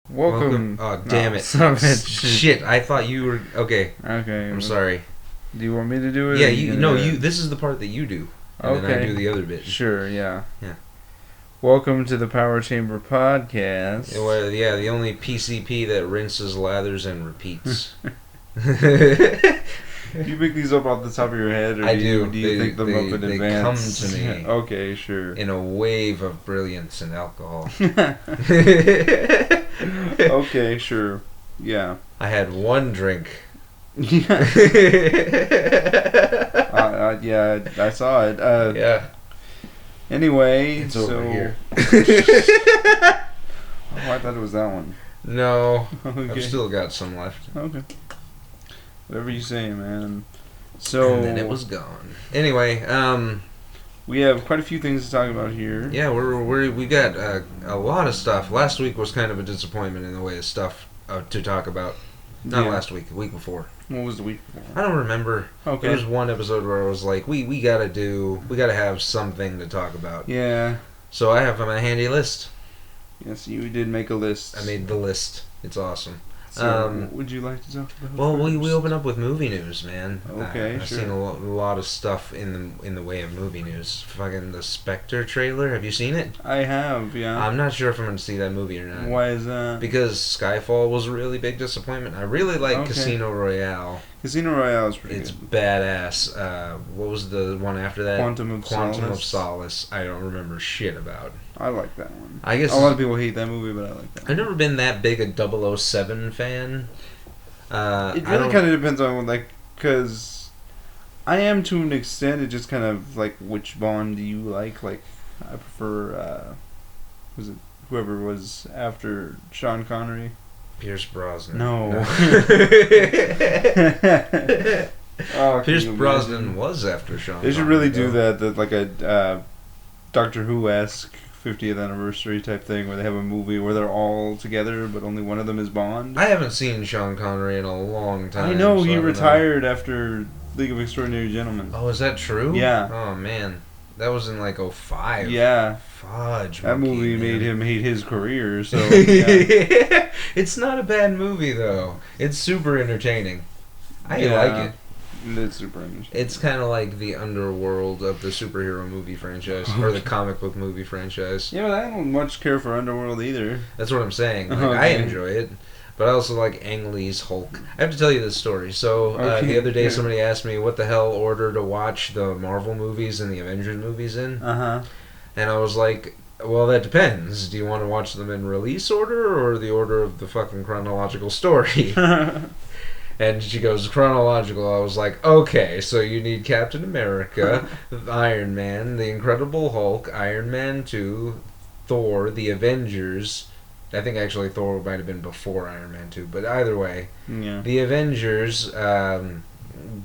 Welcome. Oh, damn it. Shit, I thought you were... Okay. Okay. I'm sorry. Do you want me to do it? Yeah, you. This is the part that you do. And then I do the other bit. Sure, yeah. Yeah. Welcome to the Power Chamber Podcast. Well, yeah, the only PCP that rinses, lathers, and repeats. Do you pick these up off the top of your head, or I do you think them up in advance? They come to me. Okay, sure. In a wave of brilliance and alcohol. Okay, sure. Yeah. I had one drink. Yeah. Yeah, I saw it. Yeah. Anyway, It's over here. Oh, I thought it was that one. No. Okay. I've still got some left. Okay. Whatever you say, man. So And then it was gone. Anyway, we have quite a few things to talk about here. yeah, we got a lot of stuff. Last week was kind of a disappointment in the way of stuff to talk about. Not Yeah. last week, the week before. What was the week before? I don't remember. Okay. There was one episode where I was like, we gotta have something to talk about. Yeah. So I have my handy list. Yes, you did make a list. I made the list. It's awesome. So, what would you like to talk about? Well, we first? open up with movie news, man. Okay, I've sure. seen a lot of stuff in the way of movie news. Fucking the Spectre trailer. Have you seen it? I have, yeah. I'm not sure if I'm going to see that movie or not. Why is that? Because Skyfall was a really big disappointment. I really like Okay. Casino Royale. Casino Royale is pretty It's good. badass. What was the one after that? Quantum of Solace. I don't remember shit about. I like that one. I guess a lot of people hate that movie, but I like that I've one. never been that big a 007 fan. It really kind of depends on, like, because I am to an extent. It just kind of, like, which Bond do you like? Like, I prefer, was it whoever was after Sean Connery? Pierce Brosnan. No. Oh, Pierce can you Brosnan imagine? was after Sean. They should really Connery, do though. that, like a Doctor Who-esque 50th anniversary type thing, where they have a movie where they're all together, but only one of them is Bond. I haven't seen Sean Connery in a long time. I know, so he I don't retired after League of Extraordinary Gentlemen. know. Oh, is that true? Yeah. Oh man, that was in like 05. Yeah. Fudge. That monkey, movie man. made him hate his career, so yeah. It's not a bad movie though. It's super entertaining. I Yeah. like it. It's super interesting. It's kind of like the underworld of the superhero movie franchise or the comic book movie franchise. Yeah, but I don't much care for Underworld either. That's what I'm saying. Like, I Okay. enjoy it, but I also like Ang Lee's Hulk. I have to tell you this story. So Okay, the other day, yeah. somebody asked me what the hell order to watch the Marvel movies and the Avengers movies in, Uh-huh. and I was like, well, that depends. Do you want to watch them in release order or the order of the fucking chronological story? And she goes, chronological. I was like, okay, so you need Captain America, Iron Man, the Incredible Hulk, Iron Man 2, Thor, the Avengers. I think actually Thor might have been before Iron Man 2, but either way. Yeah. The Avengers,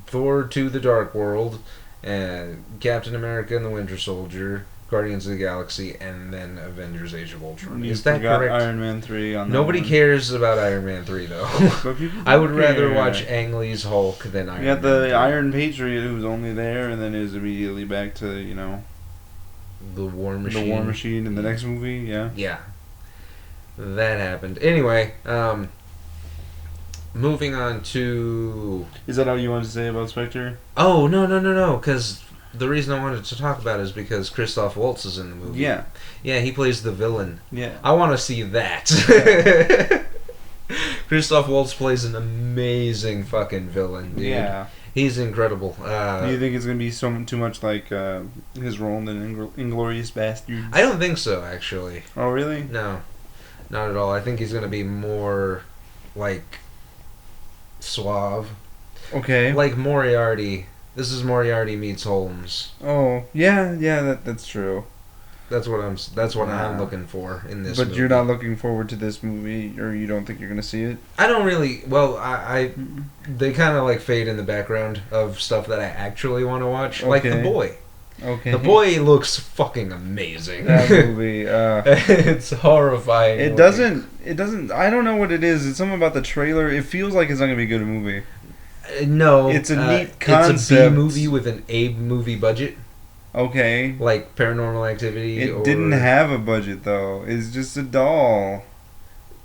Thor 2, The Dark World, Captain America and the Winter Soldier, Guardians of the Galaxy, and then Avengers Age of Ultron. You Is that forgot correct? Iron Man 3 on that Nobody one. cares about Iron Man 3, though. But people I would do rather care. watch Ang Lee's Hulk than Iron You Man got the 3. Iron Patriot who's only there and then is immediately back to, The War Machine. the War Machine in the next movie, yeah. Yeah. That happened. Anyway, moving on to... Is that all you wanted to say about Spectre? Oh, no, because the reason I wanted to talk about it is because Christoph Waltz is in the movie. Yeah. Yeah, he plays the villain. Yeah. I want to see that. Christoph Waltz plays an amazing fucking villain, dude. Yeah. He's incredible. Do you think it's going to be too much like his role in Inglourious Basterds? I don't think so, actually. Oh, really? No, not at all. I think he's going to be more, like, suave. Okay. Like Moriarty. This is Moriarty meets Holmes. Oh, yeah, that's true. That's what I'm Yeah. looking for in this But movie. you're not looking forward to this movie, or you don't think you're going to see it? I don't really... Well, they kind of, like, fade in the background of stuff that I actually want to watch. Like The Okay. Boy. Okay. The Boy looks fucking amazing. That movie, It's horrifying. It doesn't, I don't know what it is. It's something about the trailer. It feels like it's not going to be a good movie. No. It's a neat It's a concept. B-movie with an A-movie budget. Okay. Like Paranormal Activity. It didn't have a budget, though. It's just a doll.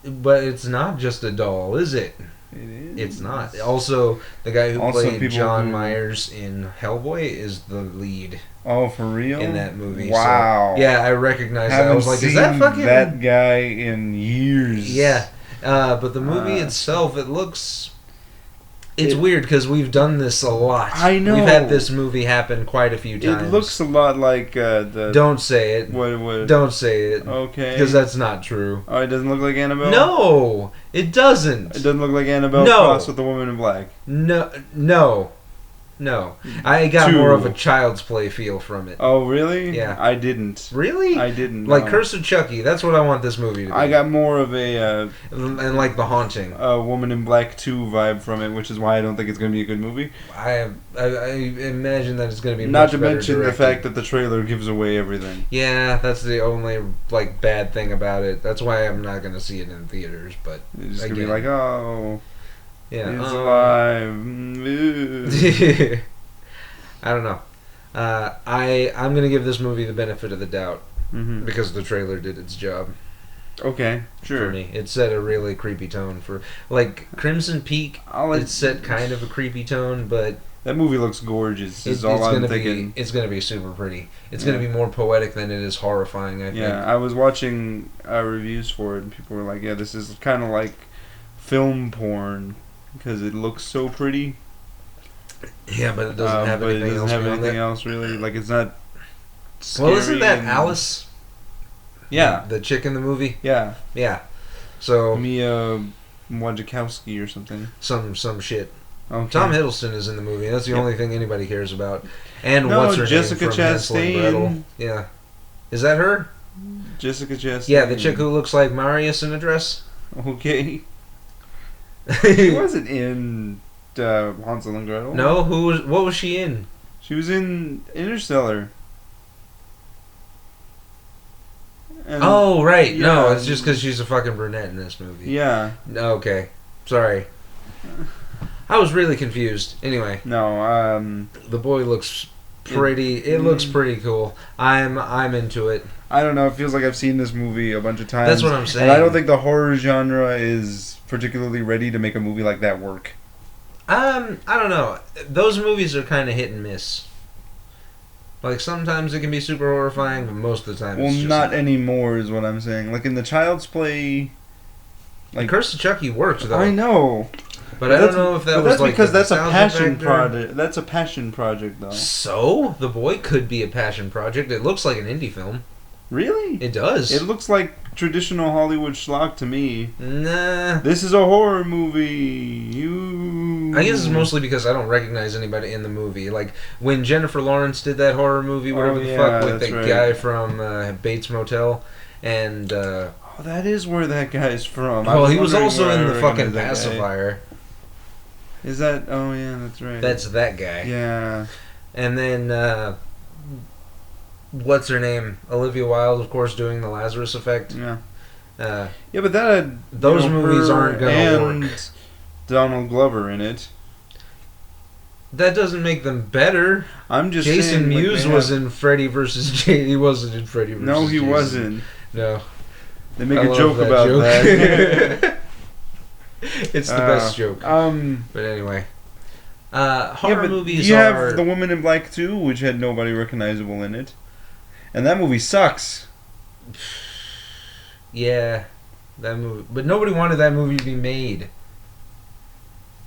But it's not just a doll, is it? It is. It's not. Also, the guy who Also, played John who- Myers in Hellboy is the lead Oh, for real? in that movie. Wow. So, yeah, I recognized that. I Haven't was like, seen is that fucking... that guy in years. Yeah. But the movie itself, it looks... It's weird because we've done this a lot. I know. We've had this movie happen quite a few times. It looks a lot like the... Don't say it. What? Don't say it. Okay. Because that's not true. Oh, it doesn't look like Annabelle? No! It doesn't! It doesn't look like Annabelle No. crossed with the Woman in Black? No. I got more of a Child's Play feel from it. Oh, really? Yeah. I didn't. Really? I didn't. Like no. Curse of Chucky, that's what I want this movie to be. I got more of a... and like The Haunting. Woman in Black 2 vibe from it, which is why I don't think it's going to be a good movie. I imagine that it's going to be Not much to better mention directed. the fact that the trailer gives away everything. Yeah, that's the only like bad thing about it. That's why I'm not going to see it in theaters. But It's just going to be like, oh, yeah, it's alive. Ooh. I don't know. I'm going to give this movie the benefit of the doubt because the trailer did its job. Okay, sure. For me, it set a really creepy tone for like Crimson Peak. It set kind of a creepy tone, but that movie looks gorgeous. Is it's all I'm gonna thinking. be. It's gonna be super pretty. It's gonna be more poetic than it is horrifying. I think. Yeah, I was watching reviews for it, and people were like, "Yeah, this is kind of like film porn because it looks so pretty." Yeah, but it doesn't have anything else. Really. Like it's not. Well, isn't that and... Alice? Yeah, the chick in the movie. Yeah. So Mia Wasikowska or something. Some shit. Okay. Tom Hiddleston is in the movie. That's the only thing anybody cares about. And no, what's her Jessica name from Hansel and Gretel? Yeah, is that her? Jessica Chastain. Yeah, the chick who looks like Marius in a dress. Okay. She wasn't in Hansel and Gretel. No, what was she in? She was in Interstellar. And oh, right. yeah, no, it's just because she's a fucking brunette in this movie. Yeah. Okay. Sorry. I was really confused. Anyway. No, the boy looks pretty... It looks pretty cool. I'm into it. I don't know. It feels like I've seen this movie a bunch of times. That's what I'm saying. And I don't think the horror genre is particularly ready to make a movie like that work. I don't know. Those movies are kind of hit and miss. Like, sometimes it can be super horrifying, but most of the time well, it's just... not anymore is what I'm saying. Like, in the Child's Play... Like, Curse of Chucky worked, though. I know. But I don't know if that was, that's like, because the that's a passion factor. project. That's a passion project, though. So? The Boy could be a passion project. It looks like an indie film. Really? It does. It looks like traditional Hollywood schlock to me. Nah. This is a horror movie. I guess it's mostly because I don't recognize anybody in the movie. Like, when Jennifer Lawrence did that horror movie, whatever the fuck, with the guy from Bates Motel, and... oh, that is where that guy's from. Well, he was also in the fucking Pacifier. Is that... Oh, yeah, that's right. That's that guy. Yeah. And then... what's her name? Olivia Wilde, of course, doing the Lazarus Effect. Yeah. Yeah, but that had... Those movies aren't gonna work. And Donald Glover in it. That doesn't make them better. I'm just Jason saying... Mewes was in Freddy vs. Jason. He wasn't in Freddy vs. No, he Jason. wasn't. No. They make a joke about that. It's the best joke. But anyway. Horror movies you are... have The Woman in Black 2, which had nobody recognizable in it. And that movie sucks. Yeah. That movie. But nobody wanted that movie to be made.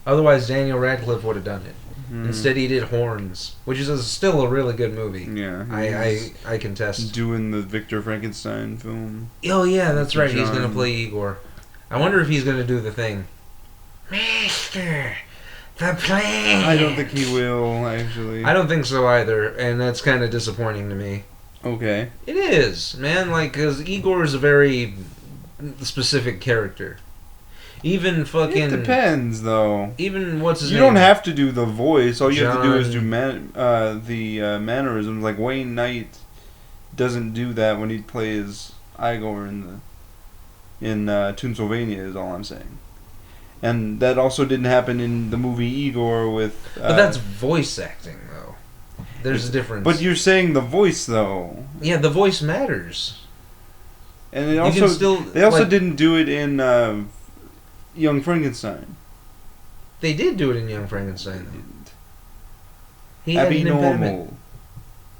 Otherwise, Daniel Radcliffe would have done it. Instead, he did Horns, which is still a really good movie. Yeah. I contest. Doing the Victor Frankenstein film. Oh, yeah, that's right. He's going to play Igor. I wonder if he's going to do the thing. Master, the plan. I don't think he will, actually. I don't think so either, and that's kind of disappointing to me. Okay. It is, man, like, because Igor is a very specific character. Even fucking... It depends, though. Even, what's his name? You don't have to do the voice. All you have to do is do John... the mannerisms. Like, Wayne Knight doesn't do that when he plays Igor in Toonsylvania, is all I'm saying. And that also didn't happen in the movie Igor with... but that's voice acting, though. There's a difference. But you're saying the voice, though. Yeah, the voice matters. And they also didn't do it in Young Frankenstein. They did do it in Young Frankenstein. They didn't. He had an impediment. Abnormal.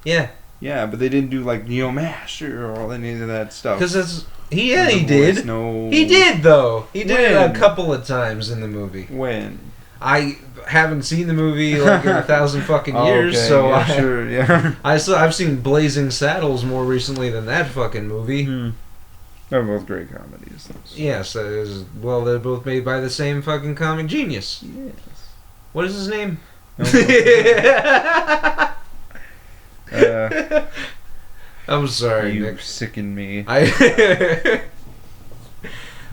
Yeah. Yeah, but they didn't do like Neo Master or any of that stuff. Because he did. No. He did though. He did it a couple of times in the movie. When? I haven't seen the movie like in 1,000 fucking years, okay, so yeah, sure, yeah. I've seen Blazing Saddles more recently than that fucking movie. They're both great comedies. Yes, well, they're both made by the same fucking comic genius. Yes. What is his name? I'm sorry, you Nick. sicken me.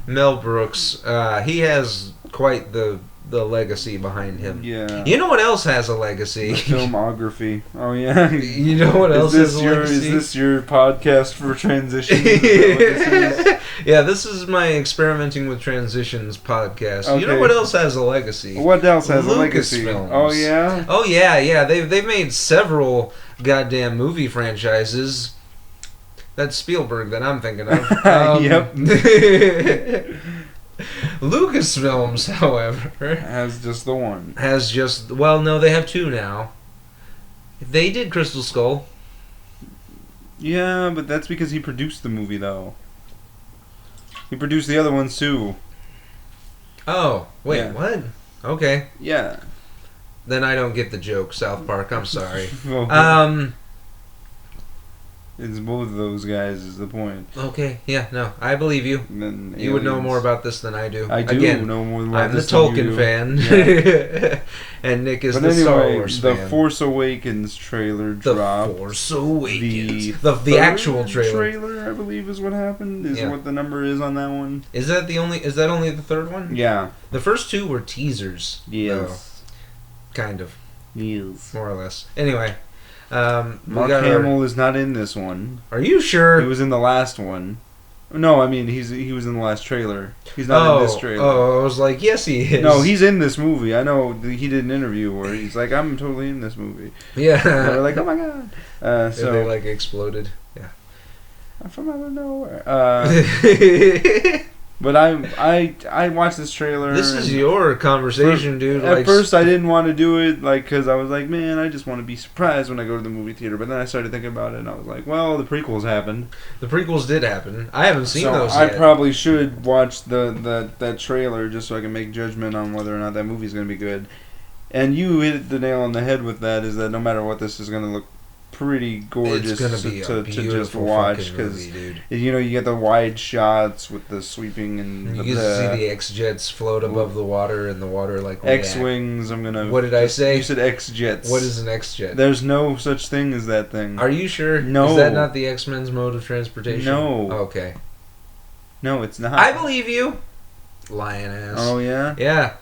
Mel Brooks. He has quite the legacy behind him. Yeah. You know what else has a legacy? The filmography. Oh yeah. You know what else has a legacy? Is this your podcast for transitions? Yeah, this is my experimenting with transitions podcast. Okay. You know what else has a legacy? What else has a legacy? Lucasfilms. Oh yeah. Oh yeah. They've made several goddamn movie franchises. That's Spielberg that I'm thinking of. Yep. Lucasfilms, however, has just the one. No, they have two now. They did Crystal Skull. Yeah, but that's because he produced the movie, though. He produced the other ones too. Oh, wait, Yeah. what? Okay. Yeah. Then I don't get the joke, South Park. I'm sorry. It's both of those guys is the point. Okay, yeah, no, I believe you. And then You would know more about this than I do. I do Again, know more about I'm the this than you Tolkien do. fan. Yeah. And Nick is But the Star anyway, Wars the fan. Force Awakens trailer The dropped. Force Awakens. The The actual third trailer. I believe, is what happened. Is Yeah. what the number is on that one. Is that only the third one? Yeah. The first two were teasers. Yes. Kind of. Yes. More or less. Anyway. Mark Hamill is not in this one. Are you sure? He was in the last one. No, I mean he was in the last trailer. He's not in this trailer. Oh, I was like, yes, he is. No, he's in this movie. I know he did an interview where he's like, I'm totally in this movie. Yeah. And we're like, oh my god. So they like exploded. Yeah. From out of nowhere. But I watched this trailer. This is your conversation, dude. At first, I didn't want to do it, because I was like, man, I just want to be surprised when I go to the movie theater. But then I started thinking about it, and I was like, well, the prequels happened. The prequels did happen. I haven't seen those yet. I probably should watch that trailer just so I can make judgment on whether or not that movie's going to be good. And you hit the nail on the head with that, is that no matter what, this is going to look pretty gorgeous to just watch, because you get the wide shots with the sweeping and you see the X-jets float above the water, and the water like X-wings. What did I say? You said X-jets. What is an X-jet? There's no such thing as that thing. Are you sure? No. Is that not the X-Men's mode of transportation? No. Okay. No, it's not. I believe you. Lion ass. Oh yeah. Yeah.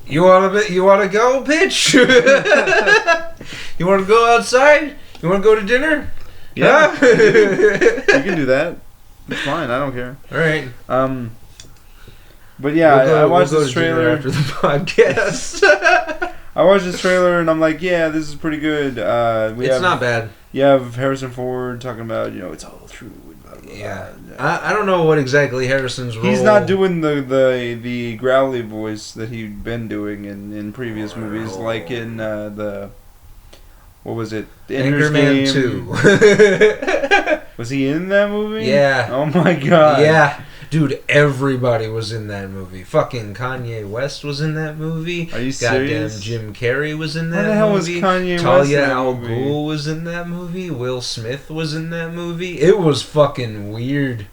You want to go, bitch? You want to go outside? You want to go to dinner? Yeah. Huh? You can do that. It's fine. I don't care. All right. But yeah, I watched this trailer after the podcast. I watched this trailer and I'm like, yeah, this is pretty good. It's not bad. You have Harrison Ford talking about, it's all true. Yeah, I don't know what exactly Harrison's role. He's not doing the growly voice that he'd been doing in previous movies, like in the what was it? Anchorman 2. Was he in that movie? Yeah. Oh my god. Yeah. Dude, everybody was in that movie. Fucking Kanye West was in that movie. Are you serious? Goddamn Jim Carrey was in that movie. Where the hell was Kanye West Talia in that al movie? Ghul was in that movie. Will Smith was in that movie. It was fucking weird.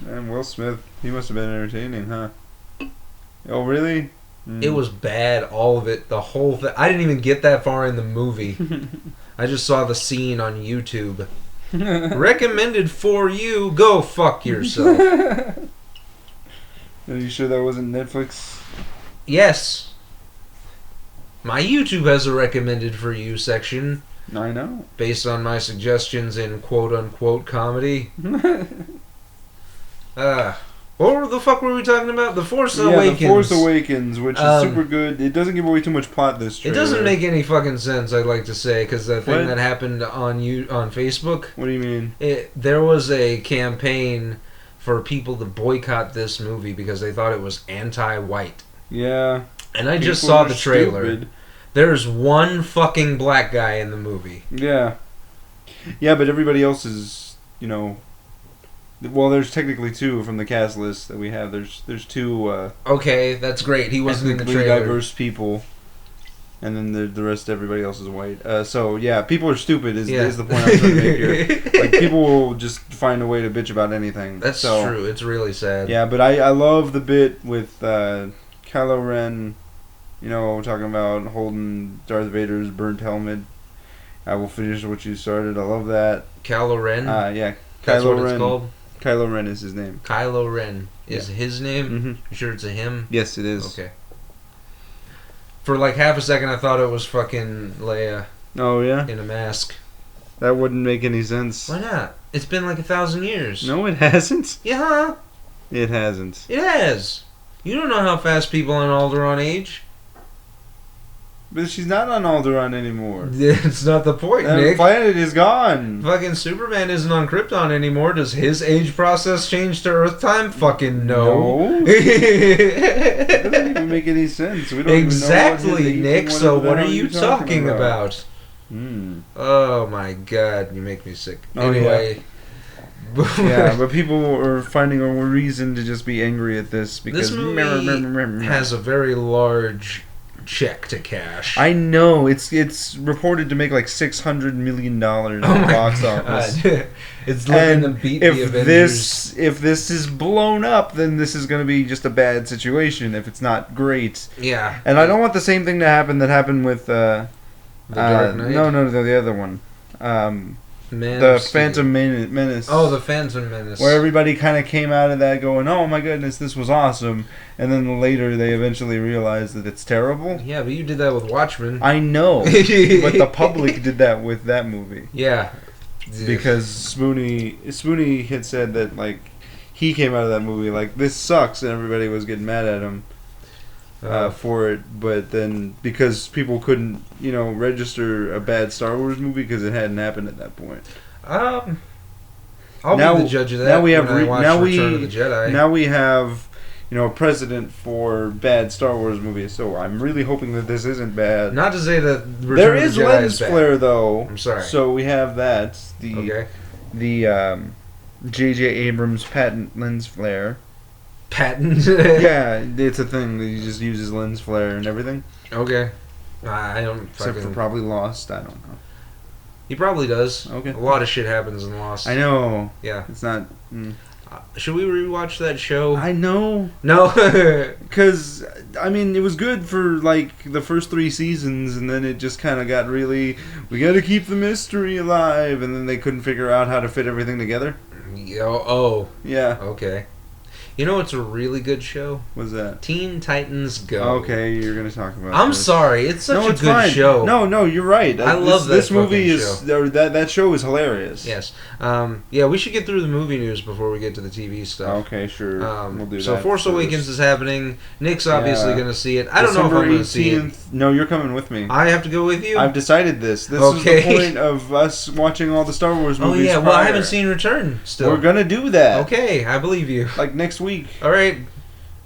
And Will Smith, he must have been entertaining, huh? Oh, really? It was bad, all of it, the whole thing. I didn't even get that far in the movie. I just saw the scene on YouTube. Recommended for you. Go fuck yourself. Are you sure that wasn't Netflix? Yes. My YouTube has a recommended for you section. I know. Based on my suggestions in quote unquote comedy. What the fuck were we talking about? The Force Awakens. The Force Awakens, which is super good. It doesn't give away too much plot, this trailer. It doesn't make any fucking sense, I'd like to say, because the thing that happened on Facebook... What do you mean? There was a campaign for people to boycott this movie because they thought it was anti-white. Yeah. And I just saw the trailer. Stupid. There's one fucking black guy in the movie. Yeah. Yeah, but everybody else is, well, there's technically two from the cast list that we have. There's two. Okay, that's great. He wasn't in the trailer. Diverse people, and then the rest, everybody else is white. So yeah, people are stupid. Is the point I'm trying to make here? Like, people will just find a way to bitch about anything. That's true. It's really sad. Yeah, but I love the bit with Kylo Ren. Talking about holding Darth Vader's burnt helmet. I will finish what you started. I love that. Kylo Ren. Yeah. That's Kylo what Ren. It's called? Kylo Ren is his name. Kylo Ren is his name? Mm-hmm. You sure it's a him? Yes, it is. Okay. For like half a second, I thought it was fucking Leia. Oh, yeah? In a mask. That wouldn't make any sense. Why not? It's been like 1,000 years. No, it hasn't. Yeah. It hasn't. It has. You don't know how fast people on Alderaan age. But she's not on Alderaan anymore. It's not the point, That Nick. planet is gone. Fucking Superman isn't on Krypton anymore. Does his age process change to Earth time? Fucking no. It doesn't even make any sense. We don't exactly, even know what Nick. So what are you talking about? Mm. Oh my god, you make me sick. Oh, anyway. Yeah, but people are finding a reason to just be angry at this because this movie has a very large check to cash. I know it's reported to make like $600 million in the box office. It's looking to beat the Avengers. If this is blown up, then this is going to be just a bad situation. If it's not great, yeah. And I don't want the same thing to happen that happened with the Dark Knight. No, the other one. The Phantom Menace. Oh, the Phantom Menace. Where everybody kind of came out of that going, oh my goodness, this was awesome. And then later they eventually realized that it's terrible. Yeah, but you did that with Watchmen. I know. But the public did that with that movie. Yeah. Because Spoonie had said that, like, he came out of that movie like, this sucks, and everybody was getting mad at him for it. But then, because people couldn't, register a bad Star Wars movie because it hadn't happened at that point. I'll be the judge of that. Now we have Return of the Jedi. Now we have a precedent for bad Star Wars movies. So I'm really hoping that this isn't bad. Not to say that Return there of the is Jedi lens is bad. flare though. I'm sorry. So we have that. The J.J. Abrams patent lens flare. Patent? Yeah, it's a thing that he just uses lens flare and everything. Okay. I don't Except for probably Lost. I don't know. He probably does. Okay. A lot of shit happens in Lost. I know. Yeah. It's not. Should we rewatch that show? I know. No. Because, I mean, it was good for, like, the first 3 seasons, and then it just kind of got really, we gotta keep the mystery alive, and then they couldn't figure out how to fit everything together. Oh. Yeah. Okay. You know what's a really good show? What's that? Teen Titans Go. Okay, you're going to talk about I'm this. sorry. It's such a good show. No, you're right. I love this movie show. That show is hilarious. Yes. Yeah, we should get through the movie news before we get to the TV stuff. Okay, sure. We'll do that. So Force Awakens is happening. Nick's obviously going to see it. I don't know if I'm going to see it. No, you're coming with me. I have to go with you? I've decided this. This is the point of us watching all the Star Wars movies. Oh, yeah. Well, I haven't seen Return still. We're going to do that. Okay, I believe you. Like next week. All right.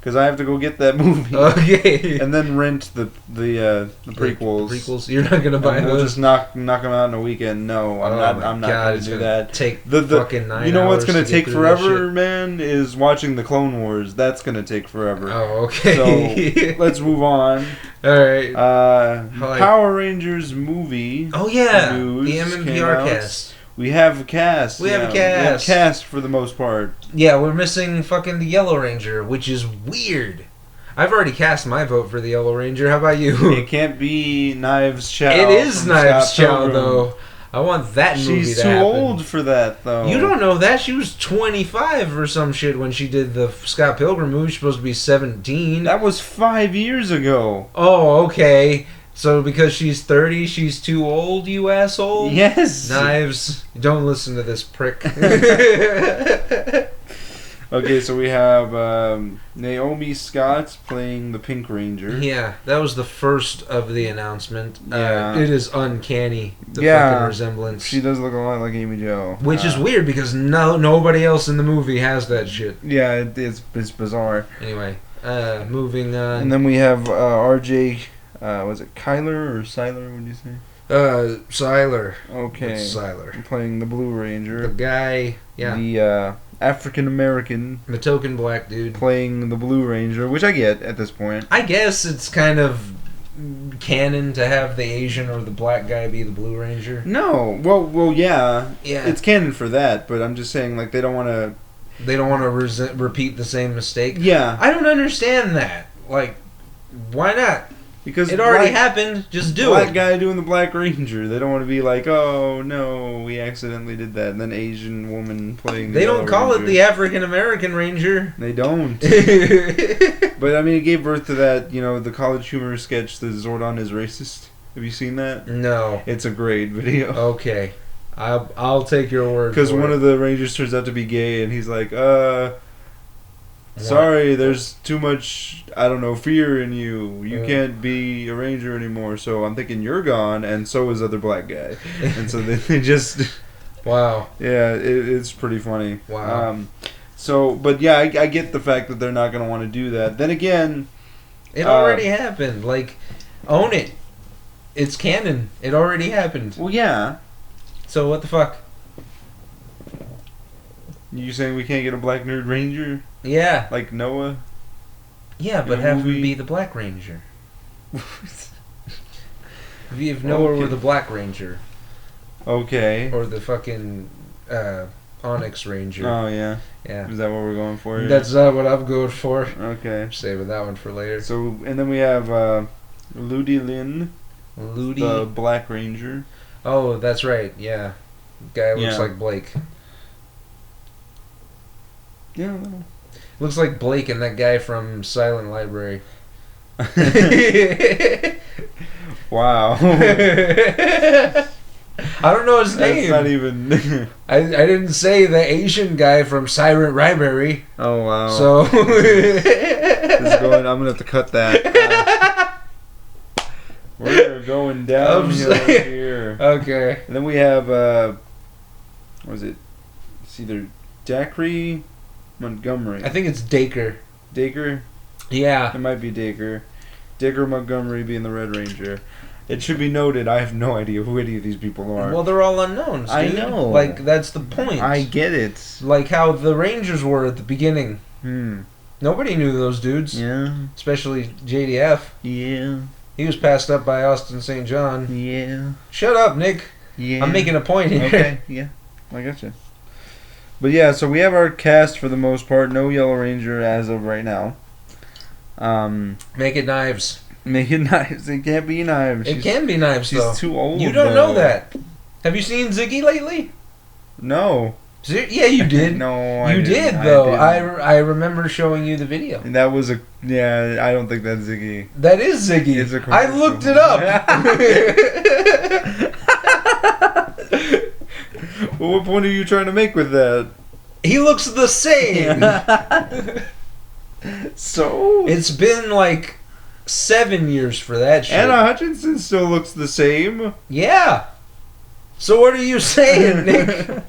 Because I have to go get that movie. Okay. And then rent the prequels. The prequels? You're not gonna buy those? We'll just knock them out in a weekend. No, I'm not going to do that. Take fucking 9 hours. You know what's going to take forever, man? Is watching the Clone Wars. That's going to take forever. Oh, okay. So let's move on. All right. Power Rangers movie. Oh yeah. News the MMPR cast. We have a cast. We have a cast. We have cast for the most part. Yeah, we're missing fucking the Yellow Ranger, which is weird. I've already cast my vote for the Yellow Ranger. How about you? It can't be Knives Chow. It is Knives Chow, though. I want that movie She's to too happen. old for that, though. You don't know that. She was 25 or some shit when she did the Scott Pilgrim movie. She's supposed to be 17. That was 5 years ago. Oh, okay. So because she's 30, she's too old, you asshole? Yes. Knives. Don't listen to this prick. Okay, so we have Naomi Scott playing the Pink Ranger. Yeah, that was the first of the announcement. Yeah. It is uncanny, the fucking resemblance. She does look a lot like Amy Jo. Which is weird because nobody else in the movie has that shit. Yeah, it's bizarre. Anyway, moving on. And then we have RJ, was it Kyler or Siler, what do you say? Siler. Okay. It's Siler. Playing the Blue Ranger. The guy, yeah. The African American. The token black dude. Playing the Blue Ranger, which I get at this point. I guess it's kind of canon to have the Asian or the black guy be the Blue Ranger. No. Well, yeah. Yeah. It's canon for that, but I'm just saying, like, they don't want to... They don't want to repeat the same mistake. Yeah. I don't understand that. Like, why not? Because it already happened. Just do it. Black guy doing the Black Ranger. They don't want to be like, oh no, we accidentally did that. And then Asian woman playing. They don't call it the African American Ranger. They don't. But I mean, it gave birth to that. You know, the College Humor sketch, "The Zordon is Racist." Have you seen that? No. It's a great video. Okay, I'll take your word. Because one of the Rangers turns out to be gay, and he's like, sorry, there's too much, I don't know, fear in you. You can't be a ranger anymore. So I'm thinking you're gone, and so is other black guy. And so they just... Wow. Yeah, it's pretty funny. Wow. But yeah, I get the fact that they're not going to want to do that. Then again... It already happened. Like, own it. It's canon. It already happened. Well, yeah. So what the fuck? You saying we can't get a black nerd ranger? Yeah. Like Noah? Yeah, but have him be the Black Ranger. If Noah were the Black Ranger. Okay. Or the fucking Onyx Ranger. Oh, yeah. Yeah. Is that what we're going for here? That's not what I'm going for. Okay. I'm saving that one for later. So, and then we have Ludi Lin. Ludi? The Black Ranger. Oh, that's right. Yeah. Guy looks like Blake. Yeah. Looks like Blake and that guy from Silent Library. Wow. I don't know his name. That's not even... I didn't say the Asian guy from Silent Library. Oh, wow. So... I'm going to have to cut that. We're going downhill here. Okay. And then we have, what was it? It's either Dacre Montgomery. I think it's Dacre. Dacre? Yeah. It might be Dacre. Dacre Montgomery being the Red Ranger. It should be noted, I have no idea who any of these people are. Well, they're all unknowns, dude. I know. Like, that's the point. I get it. Like how the Rangers were at the beginning. Nobody knew those dudes. Yeah. Especially JDF. Yeah. He was passed up by Austin St. John. Yeah. Shut up, Nick. Yeah. I'm making a point here. Okay, yeah. I gotcha. But yeah, so we have our cast for the most part. No Yellow Ranger as of right now. Make it Knives. Make it Knives. It can't be Knives. It can be Knives, though. She's too old, You don't know that. Have you seen Ziggy lately? No. Yeah, you did. No, I You didn't. did, though. didn't. I remember showing you the video. And that was a... Yeah, I don't think that's Ziggy. That is Ziggy. It's a I looked it up. Well, what point are you trying to make with that? He looks the same. So? It's been like 7 years for that shit. Anna Hutchinson still looks the same. Yeah. So what are you saying, Nick?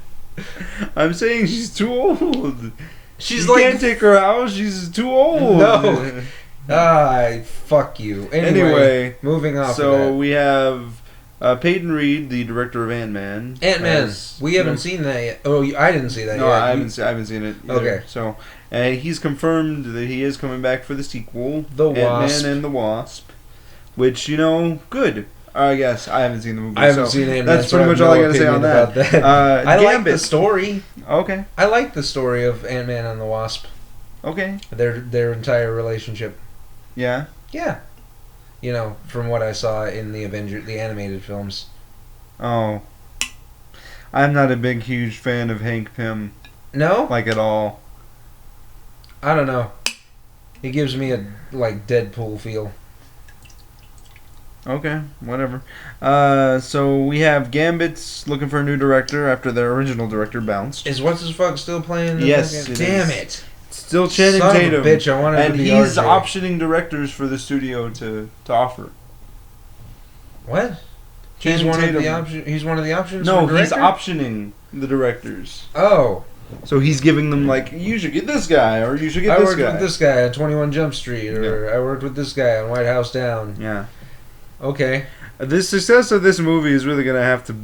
I'm saying she's too old. She's you like... can't take her out. She's too old. No. Fuck you. Anyway, moving on. So we have Peyton Reed, the director of Ant-Man. Ant-Man. We haven't seen that yet. Oh, I didn't see that yet. No, I haven't seen it either. Okay. So, he's confirmed that he is coming back for the sequel. The Wasp. Ant-Man and the Wasp. Which, good. I guess. I haven't seen the movie. I haven't seen Ant-Man. That's pretty much all I gotta say on that. I like the story. Okay. I like the story of Ant-Man and the Wasp. Okay. Their entire relationship. Yeah? Yeah. You know, from what I saw in the animated films. Oh. I'm not a huge fan of Hank Pym. No? Like, at all. I don't know. He gives me a, Deadpool feel. Okay, whatever. So we have Gambit's looking for a new director after their original director bounced. Is what's his fuck still playing? Yes, Damn it! Still Channing Son Tatum. of a bitch! I wanted and to be he's RJ. optioning directors for the studio to offer. What? Channing He's one of the options. No, for he's director? optioning the directors. Oh. So he's giving them like, you should get this guy, or you should get I this worked guy. with this guy on 21 Jump Street, or I worked with this guy on White House Down. Yeah. Okay. The success of this movie is really gonna have to,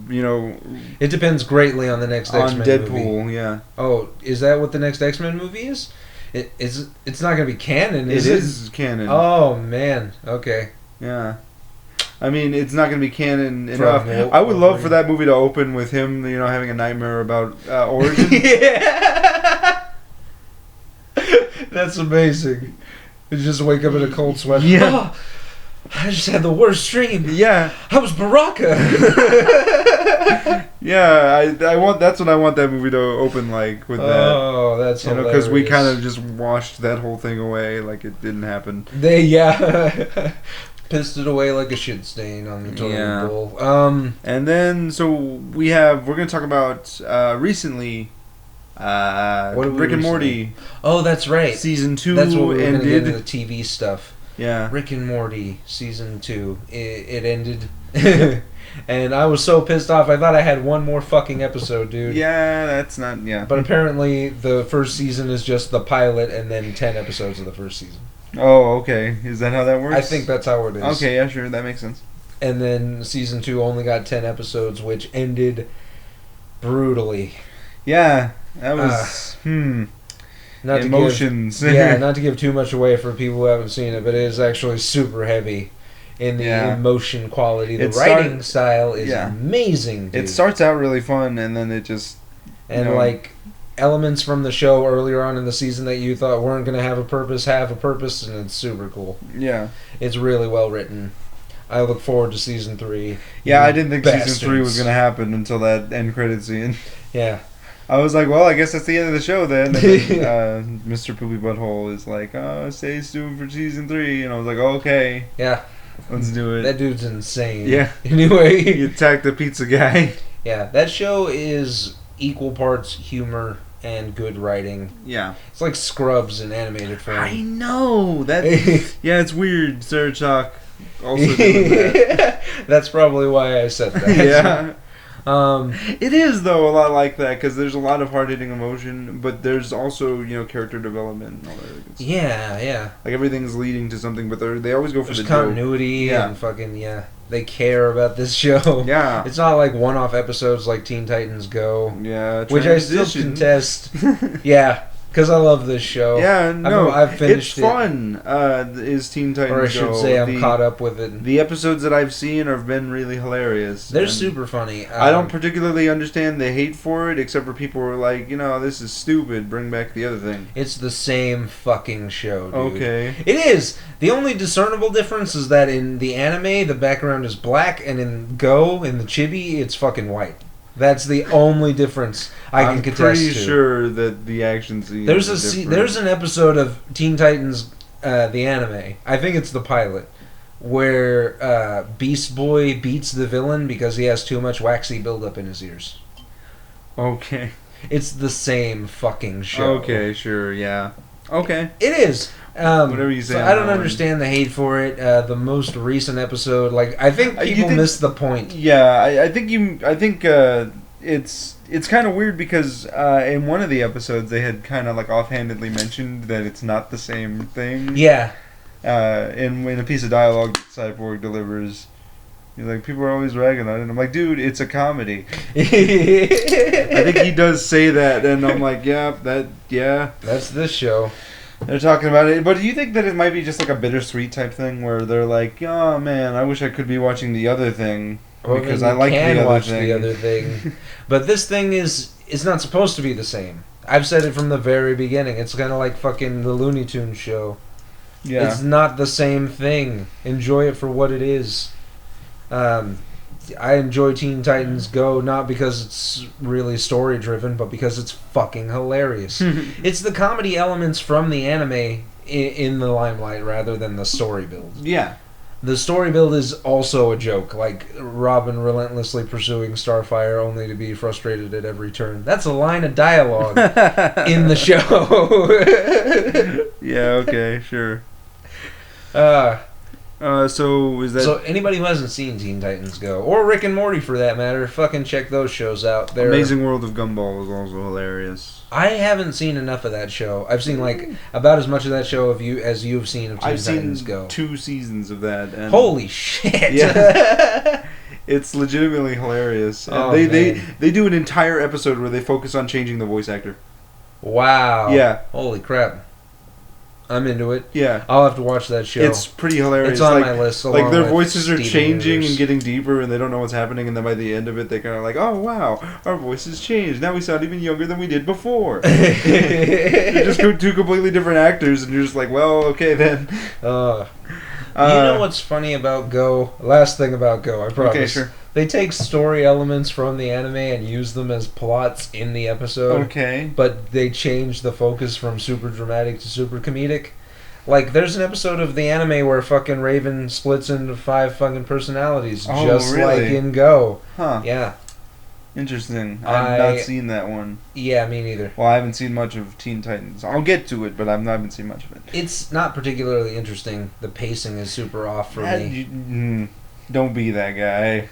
It depends greatly on the next X-Men movie. on Deadpool. Yeah. Oh, is that what the next X-Men movie is? It's not gonna be canon, It is it? is canon. Oh man. Okay. Yeah. I mean, it's not going to be canon From enough. I would love for that movie to open with him, having a nightmare about origin. Yeah. That's amazing. You just wake up in a cold sweat. Yeah. Oh, I just had the worst dream. Yeah. I was Baraka. Yeah, I want. That's what I want that movie to open like with that. Oh, that's hilarious. Because we kind of just washed that whole thing away like it didn't happen. Pissed it away like a shit stain on the toilet bowl. And then we're gonna talk about recently Rick and Morty. Oh, that's right. Season 2 That's what we were ended. gonna get into the TV stuff. Yeah. Rick and Morty season 2. It ended. And I was so pissed off. I thought I had one more fucking episode, dude. Yeah, that's not. Yeah. But apparently the first season is just the pilot and then 10 episodes of the first season. Oh, okay. Is that how that works? I think that's how it is. Okay, yeah, sure. That makes sense. And then season 2 only got 10 episodes, which ended brutally. Yeah, that was Not emotions. not to give too much away for people who haven't seen it, but it is actually super heavy in the emotion quality. The writing style is amazing, dude. It starts out really fun, and then it just... like, elements from the show earlier on in the season that you thought weren't going to have a purpose, and it's super cool. Yeah. It's really well written. I look forward to season 3. Yeah, I didn't think season 3 was going to happen until that end credit scene. Yeah. I was like, well, I guess that's the end of the show then. And then Mr. Poopy Butthole is like, stay tuned for season 3. And I was like, okay. Yeah. Let's do it. That dude's insane. Yeah. Anyway. He attacked the pizza guy. Yeah, that show is equal parts humor and good writing. Yeah. It's like Scrubs in animated form. I know. Yeah, it's weird. Sarah Chalk also doing that. That's probably why I said that. Yeah. It is though a lot like that because there's a lot of hard-hitting emotion, but there's also character development and all that. Yeah. Like everything's leading to something, but they always go for there's the continuity and fucking they care about this show. Yeah, it's not like one-off episodes like Teen Titans Go. Yeah, which I still contest. Yeah. Because I love this show. Yeah, no, I've finished it. It's fun. Is Teen Titans Go. Or I should say I'm caught up with it. The episodes that I've seen have been really hilarious. They're super funny. I don't particularly understand the hate for it, except for people who are like, this is stupid, bring back the other thing. It's the same fucking show, dude. Okay. It is. The only discernible difference is that in the anime, the background is black, and in Go, in the chibi, it's fucking white. That's the only difference I can contest to. I'm pretty sure that the action scene there's an episode of Teen Titans, the anime. I think it's the pilot, where Beast Boy beats the villain because he has too much waxy buildup in his ears. Okay. It's the same fucking show. Okay, sure, yeah. Okay. It is. Whatever you say. So I don't understand the hate for it. The most recent episode, I think people missed the point. Yeah, I think it's kind of weird because in one of the episodes they had kind of offhandedly mentioned that it's not the same thing. Yeah. In a piece of dialogue that Cyborg delivers, people are always ragging on it. I'm like, dude, it's a comedy. I think he does say that, and I'm like, yeah. That's this show. They're talking about it, but do you think that it might be just a bittersweet type thing where they're like, oh man, I wish I could be watching the other thing because I like the other thing. But this thing is not supposed to be the same. I've said it from the very beginning. It's kind of like fucking the Looney Tunes show. Yeah. It's not the same thing. Enjoy it for what it is. I enjoy Teen Titans Go not because it's really story driven, but because it's fucking hilarious. It's the comedy elements from the anime in the limelight rather than the story build. Yeah. The story build is also a joke, like Robin relentlessly pursuing Starfire only to be frustrated at every turn. That's a line of dialogue in the show. Yeah, okay, sure. So is that... So anybody who hasn't seen Teen Titans Go, or Rick and Morty for that matter, fucking check those shows out. Amazing World of Gumball is also hilarious. I haven't seen enough of that show. I've seen like about as much of that show as you've seen of Teen Titans Go. I've seen 2 seasons of that. And holy shit! Yeah. It's legitimately hilarious. And they do an entire episode where they focus on changing the voice actor. Wow. Yeah. Holy crap. I'm into it. Yeah. I'll have to watch that show. It's pretty hilarious. It's on my list. Like their voices are changing and getting deeper, and they don't know what's happening, and then by the end of it, they're kind of like, "Oh wow, our voices changed. Now we sound even younger than we did before." They're just 2 completely different actors, and you're just like, "Well, okay then." You know what's funny about Go? Last thing about Go, I promise. Okay, sure. They take story elements from the anime and use them as plots in the episode. Okay. But they change the focus from super dramatic to super comedic. Like, there's an episode of the anime where fucking Raven splits into 5 fucking personalities. Oh, just really? like in Go. Huh. Yeah. Interesting. I've not seen that one. Yeah, me neither. Well, I haven't seen much of Teen Titans. I'll get to it, but I haven't seen much of it. It's not particularly interesting. The pacing is super off for me. Don't be that guy.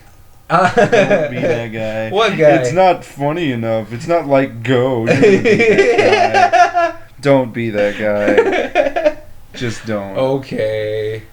Don't be that guy. What guy? It's not funny enough. It's not like Go. Don't be that guy. Just don't. Okay.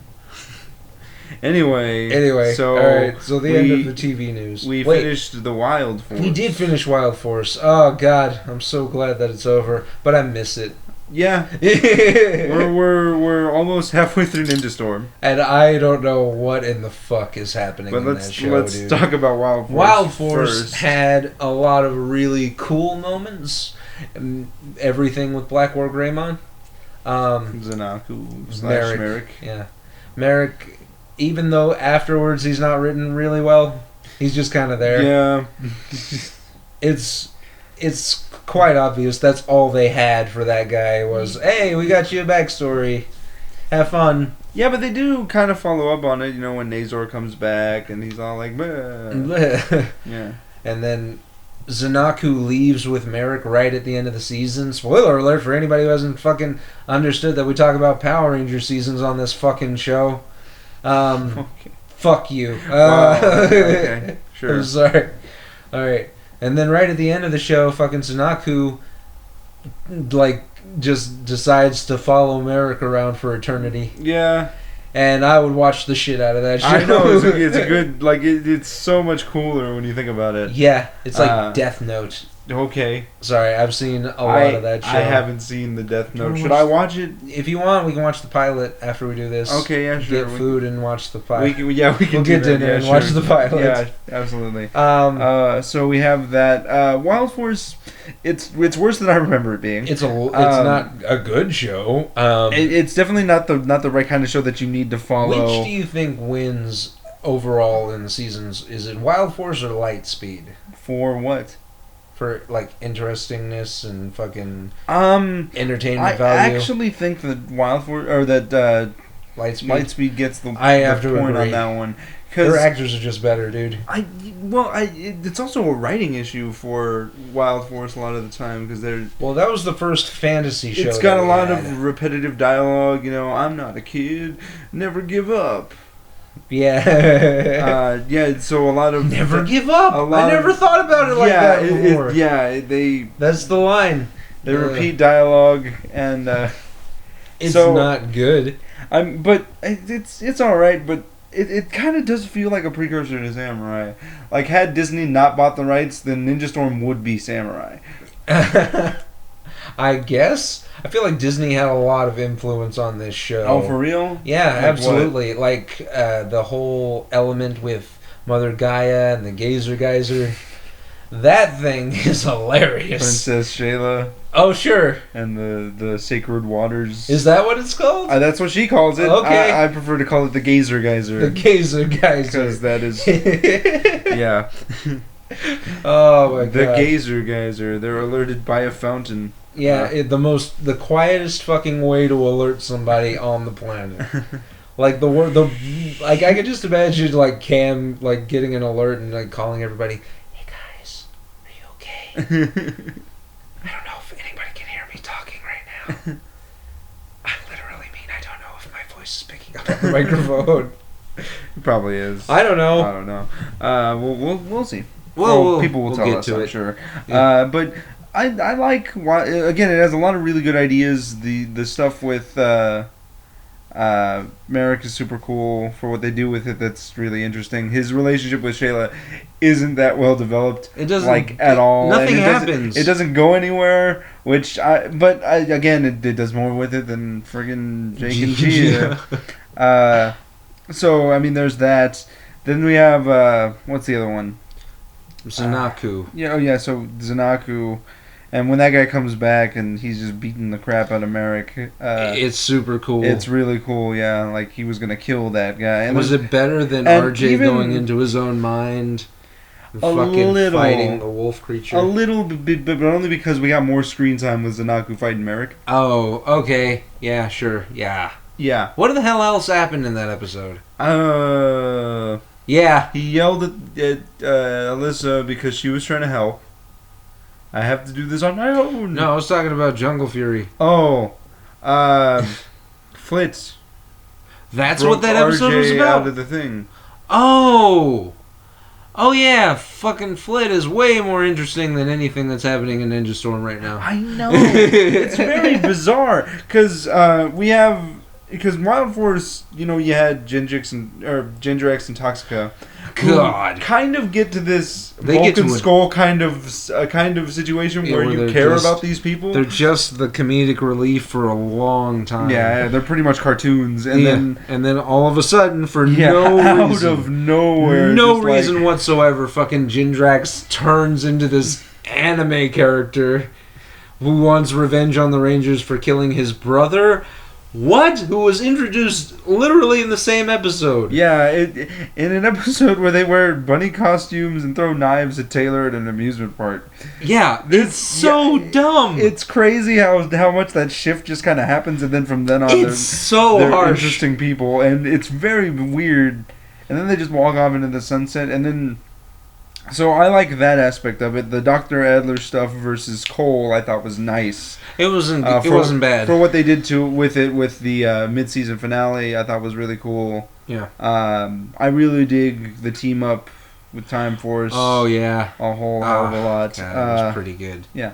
Anyway, so alright, so the end of the TV news. We finished the Wild Force. We did finish Wild Force. Oh god, I'm so glad that it's over, but I miss it. Yeah. we're almost halfway through Ninja Storm. And I don't know what in the fuck is happening in that show, let's talk about Wild Force. Wild Force first. had a lot of really cool moments. Everything with Black War Greymon. Zanaku / Merrick. Yeah. Merrick, even though afterwards he's not written really well, he's just kind of there. Yeah. It's quite obvious that's all they had for that guy was, hey, we got you a backstory. Have fun. Yeah, but they do kind of follow up on it, you know, when Nazor comes back and he's all like, bleh. Yeah. And then Zanaku leaves with Merrick right at the end of the season. Spoiler alert for anybody who hasn't fucking understood that we talk about Power Ranger seasons on this fucking show. Okay. Fuck you. Okay, sure. I'm sorry. Alright. And then right at the end of the show, fucking Zanaku, like, just decides to follow Merrick around for eternity. Yeah. And I would watch the shit out of that show. I know, it's a good, like, it's so much cooler when you think about it. Yeah, it's like Death Note. Okay. Sorry, I've seen a lot of that show. I haven't seen the Death Note. Should I watch it? If you want, we can watch the pilot after we do this. Okay, yeah, sure. Get food and watch the pilot. We can we'll get dinner and watch the pilot. Yeah, absolutely. So we have that. Wild Force, it's worse than I remember it being. It's not a good show. It's definitely not the right kind of show that you need to follow. Which do you think wins overall in the seasons? Is it Wild Force or Lightspeed? For what? For like interestingness and fucking entertainment value. I actually think that Wild Force or that Lightspeed gets the point on that one. Their actors are just better, dude. It's also a writing issue for Wild Force a lot of the time because they're. Well, that was the first fantasy show. It's got a lot of repetitive dialogue. You know, I'm not a kid. Never give up. Yeah. Yeah. So a lot of never give up. I never thought about it like that before. That's the line. They repeat dialogue and. It's not good. But it's all right. But it kind of does feel like a precursor to Samurai. Like had Disney not bought the rights, then Ninja Storm would be Samurai. I guess. I feel like Disney had a lot of influence on this show. Oh, for real? Yeah, absolutely. What? Like the whole element with Mother Gaia and the Gazer Geyser. That thing is hilarious. Princess Shayla. Oh, sure. And the Sacred Waters. Is that what it's called? That's what she calls it. Okay. I prefer to call it the Gazer Geyser. The Gazer Geyser. Because that is... yeah. Oh, my God. The Gazer Geyser. They're alerted by a fountain. Yeah, the quietest fucking way to alert somebody on the planet. Like like I could just imagine like Cam like getting an alert and like calling everybody. Hey guys, are you okay? I don't know if anybody can hear me talking right now. I literally mean I don't know if my voice is picking up on the microphone. It probably is. I don't know. I don't know. We'll see. Well, people will tell get us, to I'm it. sure. Yeah. But I like again. It has a lot of really good ideas. The stuff with Merrick is super cool for what they do with it. That's really interesting. His relationship with Shayla isn't that well developed. It doesn't like at all. Nothing it happens. It doesn't go anywhere. Again, it does more with it than friggin' Jake and Gia. So I mean, there's that. Then we have what's the other one? Zanaku. Yeah. So Zanaku. And when that guy comes back and he's just beating the crap out of Merrick, it's super cool. It's really cool, yeah. Like he was gonna kill that guy. And was it better than RJ going into his own mind, and fighting the wolf creature? A little bit, but only because we got more screen time with Zanaku fighting Merrick. Oh, okay, yeah, sure, yeah. What the hell else happened in that episode? Yeah, he yelled at Alyssa because she was trying to help. I have to do this on my own. No, I was talking about Jungle Fury. Oh, Flitz. That's what that episode was about? Out of the thing. Oh yeah, fucking Flit is way more interesting than anything that's happening in Ninja Storm right now. I know. It's very bizarre because because Wild Force, you had Gendrix and Toxica. God, kind of get to this Vulcan Skull kind of situation where you care about these people. They're just the comedic relief for a long time. Yeah, they're pretty much cartoons, and then all of a sudden, for no reason, out of nowhere, no reason whatsoever, fucking Jindrax turns into this anime character who wants revenge on the Rangers for killing his brother. What? Who was introduced literally in the same episode? Yeah, in an episode where they wear bunny costumes and throw knives at Taylor at an amusement park. Yeah, it's so dumb. It's crazy how much that shift just kind of happens, and then from then on, they're harsh. Interesting people, and it's very weird. And then they just walk off into the sunset, and then. So I like that aspect of it. The Dr. Adler stuff versus Cole, I thought was nice. It wasn't bad for what they did with the mid-season finale. I thought was really cool. Yeah. I really dig the team up with Time Force. Oh yeah, a whole hell of a lot. God, that was pretty good. Yeah.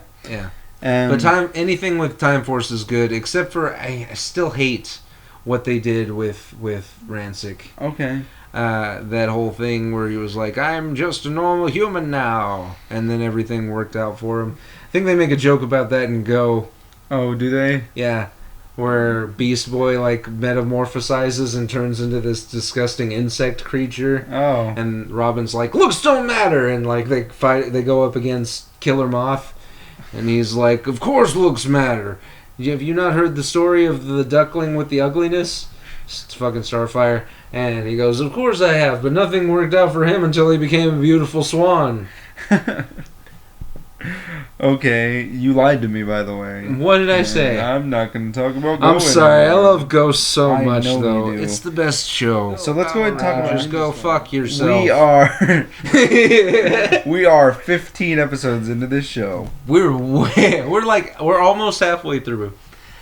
But anything with Time Force is good, except for I still hate what they did with Rancic. Okay. That whole thing where he was like, I'm just a normal human now, and then everything worked out for him. I think they make a joke about that in Go. Oh, do they? Yeah, where Beast Boy like metamorphosizes and turns into this disgusting insect creature. Oh. And Robin's like, looks don't matter, and like they go up against Killer Moth, and he's like, of course looks matter. Have you not heard the story of the duckling with the ugliness? It's fucking Starfire. And he goes, of course I have, but nothing worked out for him until he became a beautiful swan. Okay, you lied to me, by the way. What did I say? I'm not going to talk about Go I'm sorry, anymore. I love Ghost so much, though. You do. It's the best show. So let's go ahead and talk about Just go fuck yourself. We are 15 episodes into this show. We're almost halfway through.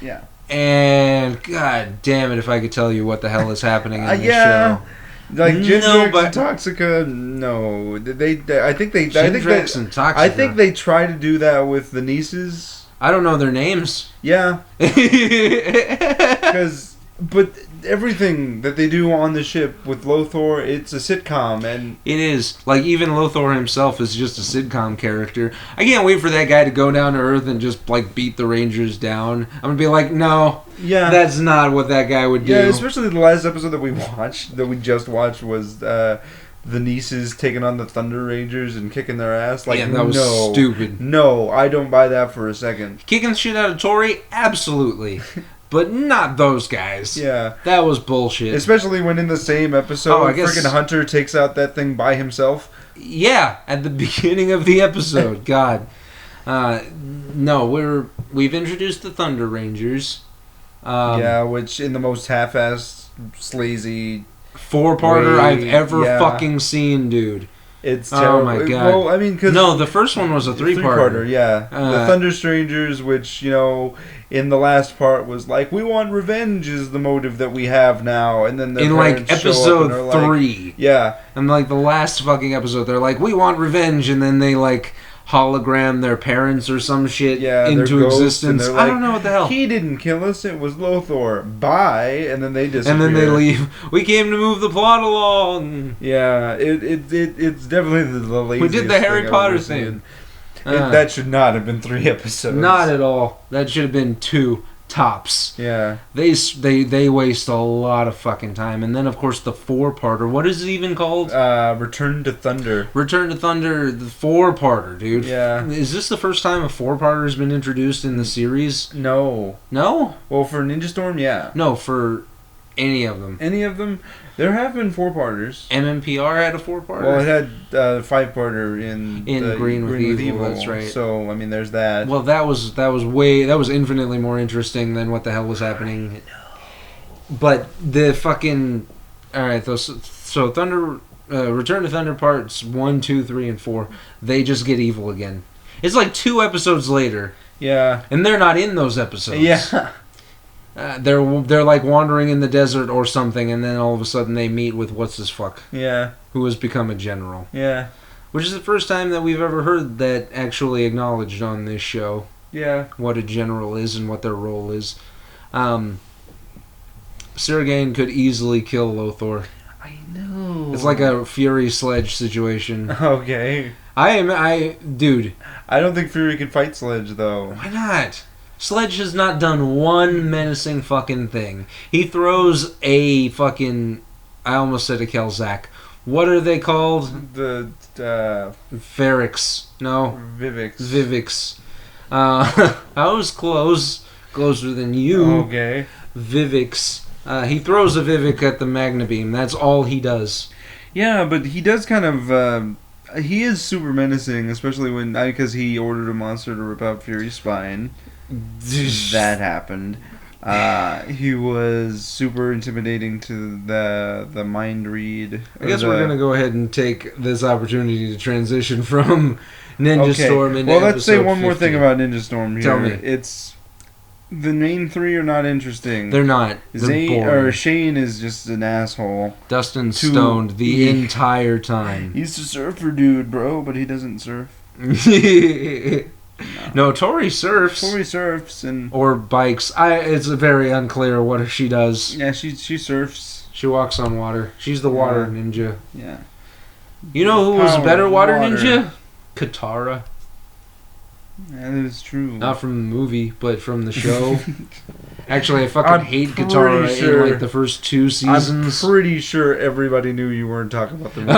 Yeah. And god damn it, if I could tell you what the hell is happening in this show. Like Gendrix and Toxica, no. I think they try to do that with the nieces. I don't know their names. Yeah. But everything that they do on the ship with Lothor, it's a sitcom, and it is. Like, even Lothor himself is just a sitcom character. I can't wait for that guy to go down to Earth and just like beat the Rangers down. I'm gonna be like, no, that's not what that guy would do. Yeah, especially the last episode that we just watched was the nieces taking on the Thunder Rangers and kicking their ass. Like, that was stupid. No, I don't buy that for a second. Kicking the shit out of Tori, absolutely. But not those guys. Yeah. That was bullshit. Especially when in the same episode, freaking Hunter takes out that thing by himself. Yeah, at the beginning of the episode. God. No, we've introduced the Thunder Rangers. Which in the most half-assed sleazy. 4-parter I've ever fucking seen, dude. It's terrible. Oh my god. Well, I mean, cause no, the first one was a 3-parter. Yeah, the Thunder Strangers, which in the last part was like, we want revenge is the motive that we have now, and then their in parents episode show up 3, and the last fucking episode, they're like, we want revenge, and then they hologram their parents or some shit into existence. I don't know what the hell. He didn't kill us. It was Lothar. Bye. And then they disappear. And then they leave. We came to move the plot along. Yeah, it's definitely the laziest. We did the Harry Potter thing. That should not have been 3 episodes. Not at all. That should have been 2 tops. Yeah. They waste a lot of fucking time. And then, of course, the 4-parter. What is it even called? Return to Thunder. Return to Thunder, the 4-parter, dude. Yeah. Is this the first time a 4-parter has been introduced in the series? No. No? Well, for Ninja Storm, yeah. No, for any of them. Any of them? There have been 4-parters. MMPR had a 4-parter? Well, it had a 5-parter in Green with Evil. That's right. So, I mean, there's that. Well, that was infinitely more interesting than what the hell was happening. But the fucking... Alright, so Thunder... Return to Thunder parts 1, 2, 3, and 4, they just get evil again. It's 2 episodes later. Yeah. And they're not in those episodes. Yeah. They're wandering in the desert or something, and then all of a sudden they meet with what's-his-fuck. Yeah. Who has become a general. Yeah. Which is the first time that we've ever heard that actually acknowledged on this show. Yeah. What a general is and what their role is. Sergain could easily kill Lothar. I know. It's like a Fury Sledge situation. Okay. Dude. I don't think Fury can fight Sledge, though. Why not? Sledge has not done one menacing fucking thing. He throws a fucking... I almost said a Kelzak. What are they called? The, Ferrix. No. Vivix. I was close. Closer than you. Okay. Vivix. He throws a Vivek at the Magna Beam. That's all he does. Yeah, but he does kind of... he is super menacing, especially because he ordered a monster to rip out Fury's spine. That happened. He was super intimidating to the mind read. I guess we're going to go ahead and take this opportunity to transition from Ninja Storm into let's say one 50. more thing about Ninja Storm here. Tell me. It's... The main 3 are not interesting. They're not. They're boring. Shane is just an asshole. Dustin's stoned the entire time. He's a surfer dude, bro, but he doesn't surf. No, Tori surfs. Or bikes. It's very unclear what she does. Yeah, she surfs. She walks on water. She's the water ninja. Yeah. You know who was a better water ninja? Katara. That is true. Not from the movie, but from the show. Actually, I fucking hate Katara in the first 2 seasons. I'm pretty sure everybody knew you weren't talking about the movie.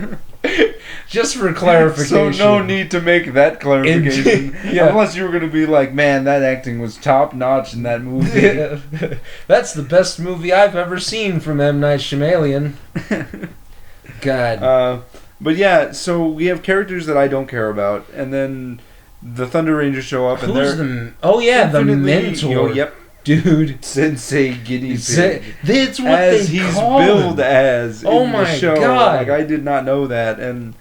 Okay. Just for clarification. So no need to make that clarification. Unless you were going to be like, man, that acting was top notch in that movie. That's the best movie I've ever seen from M. Night Shyamalan. God. But yeah, so we have characters that I don't care about, and then the Thunder Rangers show up, and the mentor. Yep, dude, Sensei Guinea Pig. That's what they he's call billed him. As. Oh in my the show. god! I did not know that, and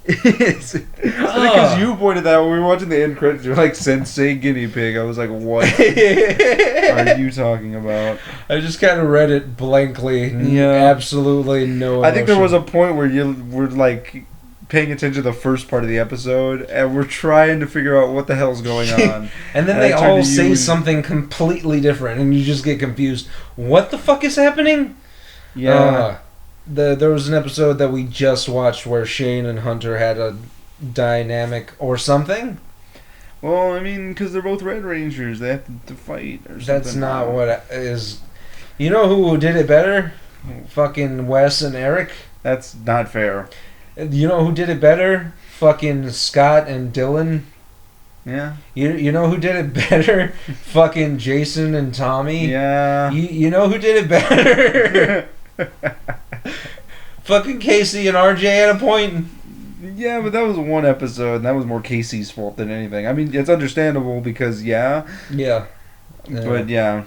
it's because you pointed that out when we were watching the end credits. You're like Sensei Guinea Pig. I was like, what are you talking about? I just kind of read it blankly. Yeah, absolutely no emotion. I think there was a point where you were like paying attention to the first part of the episode, and we're trying to figure out what the hell's going on. And then they all say something completely different, and you just get confused. What the fuck is happening? Yeah. There was an episode that we just watched where Shane and Hunter had a dynamic or something. Well, I mean, because they're both Red Rangers, they have to fight or something. That's not what is. You know who did it better? Fucking Wes and Eric. That's not fair. You know who did it better? Fucking Scott and Dylan. Yeah. You know who did it better? Fucking Jason and Tommy. Yeah. You know who did it better? Fucking Casey and RJ at a point. Yeah, but that was one episode, and that was more Casey's fault than anything. I mean, it's understandable because, yeah. Yeah. But, yeah.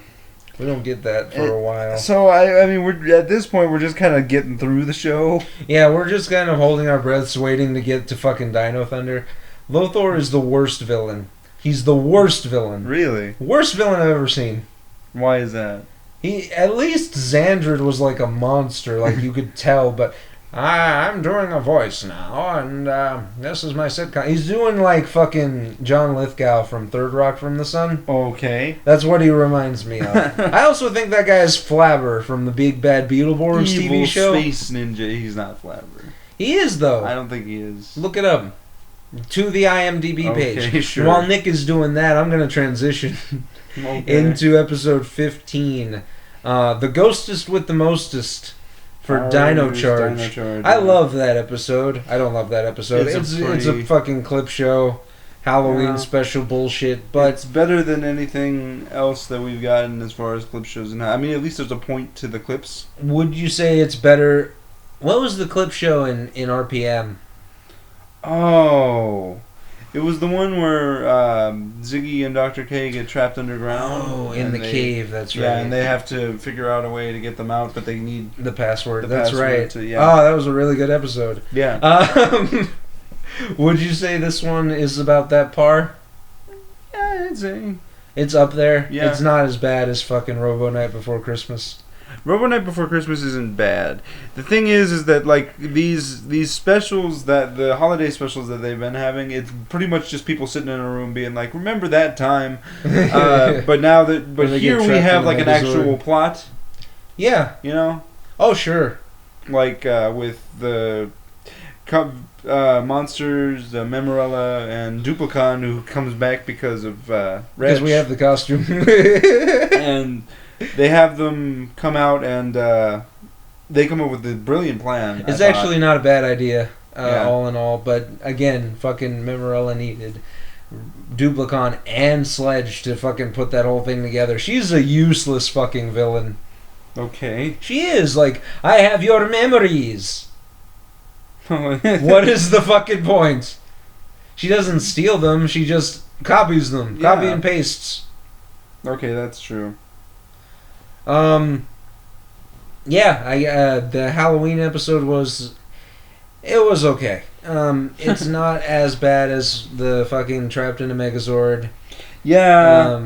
We don't get that for a while. So I mean, we're at this point we're just kind of getting through the show. Yeah, we're just kind of holding our breaths, waiting to get to fucking Dino Thunder. Lothor is the worst villain. He's the worst villain. Really? Worst villain I've ever seen. Why is that? At least Xandred was like a monster, like you could tell, but I'm doing a voice now, and this is my sitcom. He's doing like fucking John Lithgow from Third Rock from the Sun. Okay. That's what he reminds me of. I also think that guy is Flabber from the Big Bad Beetleborgs TV show. Space Ninja, he's not Flabber. He is, though. I don't think he is. Look it up. To the IMDb page. Okay, sure. While Nick is doing that, I'm going to transition into episode 15. The Ghostest with the Mostest for Dino Charge. I love that episode. I don't love that episode. It's a fucking clip show. Halloween special bullshit. But it's better than anything else that we've gotten as far as clip shows. And I mean, at least there's a point to the clips. Would you say it's better? What was the clip show in RPM? Oh, it was the one where Ziggy and Dr. K get trapped underground. Oh, in the cave, that's right. Yeah, and they have to figure out a way to get them out, but they need the password. That's right. Oh, that was a really good episode. Yeah. Would you say this one is about that par? Yeah, I'd say. It's up there. Yeah. It's not as bad as fucking Robo Night Before Christmas. Robo Night Before Christmas isn't bad. The thing is that like these specials, that the holiday specials that they've been having, it's pretty much just people sitting in a room being like, "Remember that time?" But now here we have like an actual plot. Yeah. You know. Oh sure. Like with the monsters, Memorella, and Duplicon, who comes back because of because we have the costume. And they have them come out and they come up with a brilliant plan. It's actually not a bad idea, all in all. But again, fucking Memorella needed Duplicon and Sledge to fucking put that whole thing together. She's a useless fucking villain. Okay. She is. Like, I have your memories. What is the fucking point? She doesn't steal them. She just copies them. Yeah. Copy and pastes. Okay, that's true. Yeah, the Halloween episode was okay. It's not as bad as the fucking Trapped in a Megazord. Yeah.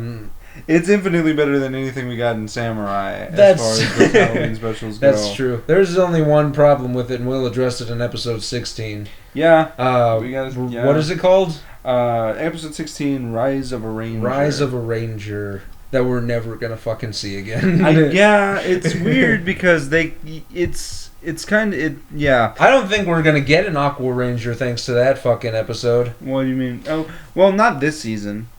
It's infinitely better than anything we got in Samurai as far as the Halloween specials go. That's true. There's only one problem with it, and we'll address it in episode 16. Yeah. What is it called? Episode 16, Rise of a Ranger. Rise of a Ranger. That we're never gonna fucking see again. Yeah, it's weird because it's kind of yeah. I don't think we're gonna get an Aqua Ranger thanks to that fucking episode. What do you mean? Oh, well, not this season.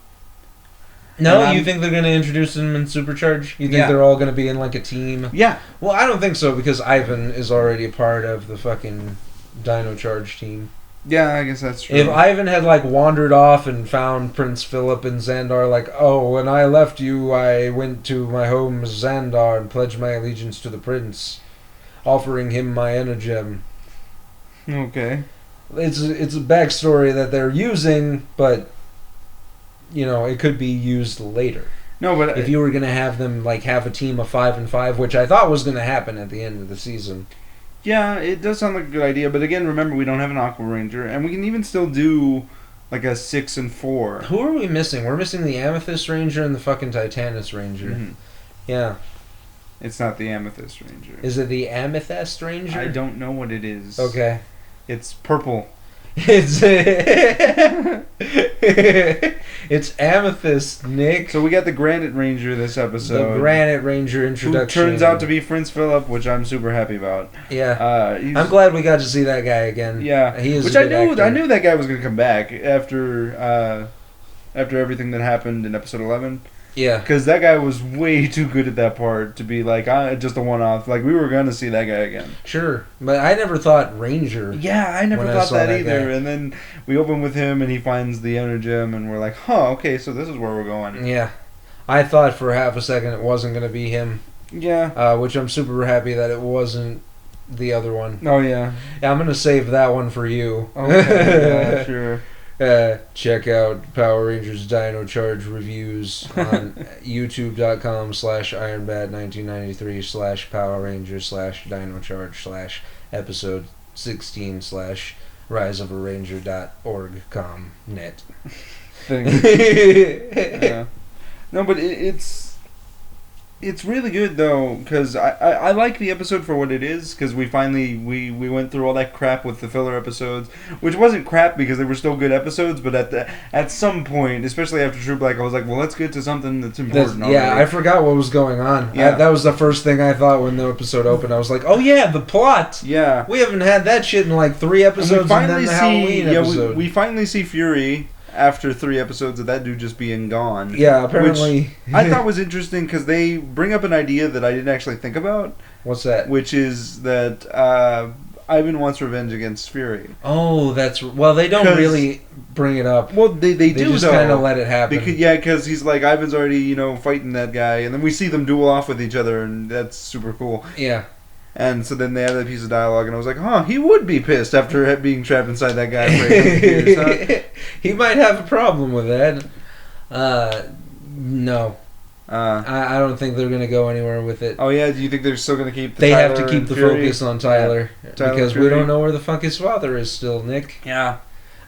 No, you think they're gonna introduce them in Supercharge? You think they're all gonna be in like a team? Yeah. Well, I don't think so because Ivan is already a part of the fucking Dino Charge team. Yeah, I guess that's true. If Ivan had like wandered off and found Prince Philip and Xandar, like, oh, when I left you, I went to my home Xandar and pledged my allegiance to the prince, offering him my energem. Okay. It's a backstory that they're using, but you know it could be used later. No, but if you were gonna have them like have a team of 5 and 5, which I thought was gonna happen at the end of the season. Yeah, it does sound like a good idea, but again, remember we don't have an Aqua Ranger, and we can even still do like a 6 and 4. Who are we missing? We're missing the Amethyst Ranger and the fucking Titanus Ranger. Mm-hmm. Yeah. It's not the Amethyst Ranger. Is it the Amethyst Ranger? I don't know what it is. Okay. It's purple. It's Amethyst, Nick. So we got the Granite Ranger this episode. The Granite Ranger introduction. Who turns out to be Prince Philip, which I'm super happy about. Yeah. I'm glad we got to see that guy again. Yeah. He is which a good actor. I knew that guy was going to come back after everything that happened in episode 11. Yeah. Because that guy was way too good at that part to be like, just a one-off. Like, we were going to see that guy again. Sure. But I never thought Ranger. Yeah, I never thought that either. Guy. And then we open with him and he finds the Energem and we're like, huh, okay, so this is where we're going. Yeah. I thought for half a second it wasn't going to be him. Yeah. Which I'm super happy that it wasn't the other one. Oh, yeah. Yeah, I'm going to save that one for you. Okay, yeah, sure. Check out Power Rangers Dino Charge reviews on youtube.com/ironbat1993/Power Rangers/Dino Charge/episode 16/riseofaranger.org.com/net thing. Yeah. No, but it's really good though, because I like the episode for what it is, because we finally we went through all that crap with the filler episodes, which wasn't crap because they were still good episodes, but at some point, especially after True Black, I was like, well, let's get to something that's important. Yeah, I forgot what was going on. Yeah. That was the first thing I thought when the episode opened. I was like, oh yeah, the plot. Yeah. We haven't had that shit in like 3 episodes, and then the Halloween episode. We finally see Fury after 3 episodes of that dude just being gone. Yeah, apparently. Which I thought was interesting because they bring up an idea that I didn't actually think about. What's that? Which is that Ivan wants revenge against Fury. Oh, well, they don't really bring it up. Well, they do, just though. kind of let it happen. Because he's like, Ivan's already, fighting that guy. And then we see them duel off with each other, and that's super cool. Yeah. And so then they have that piece of dialogue, and I was like, he would be pissed after being trapped inside that guy for 8 years, huh? He might have a problem with that. No. I don't think they're going to go anywhere with it. Oh, yeah? Do you think they're still going to keep They Tyler have to keep the Fury? focus on Tyler. Tyler because Fury. we don't know where the fuck his father is still, Nick. Yeah.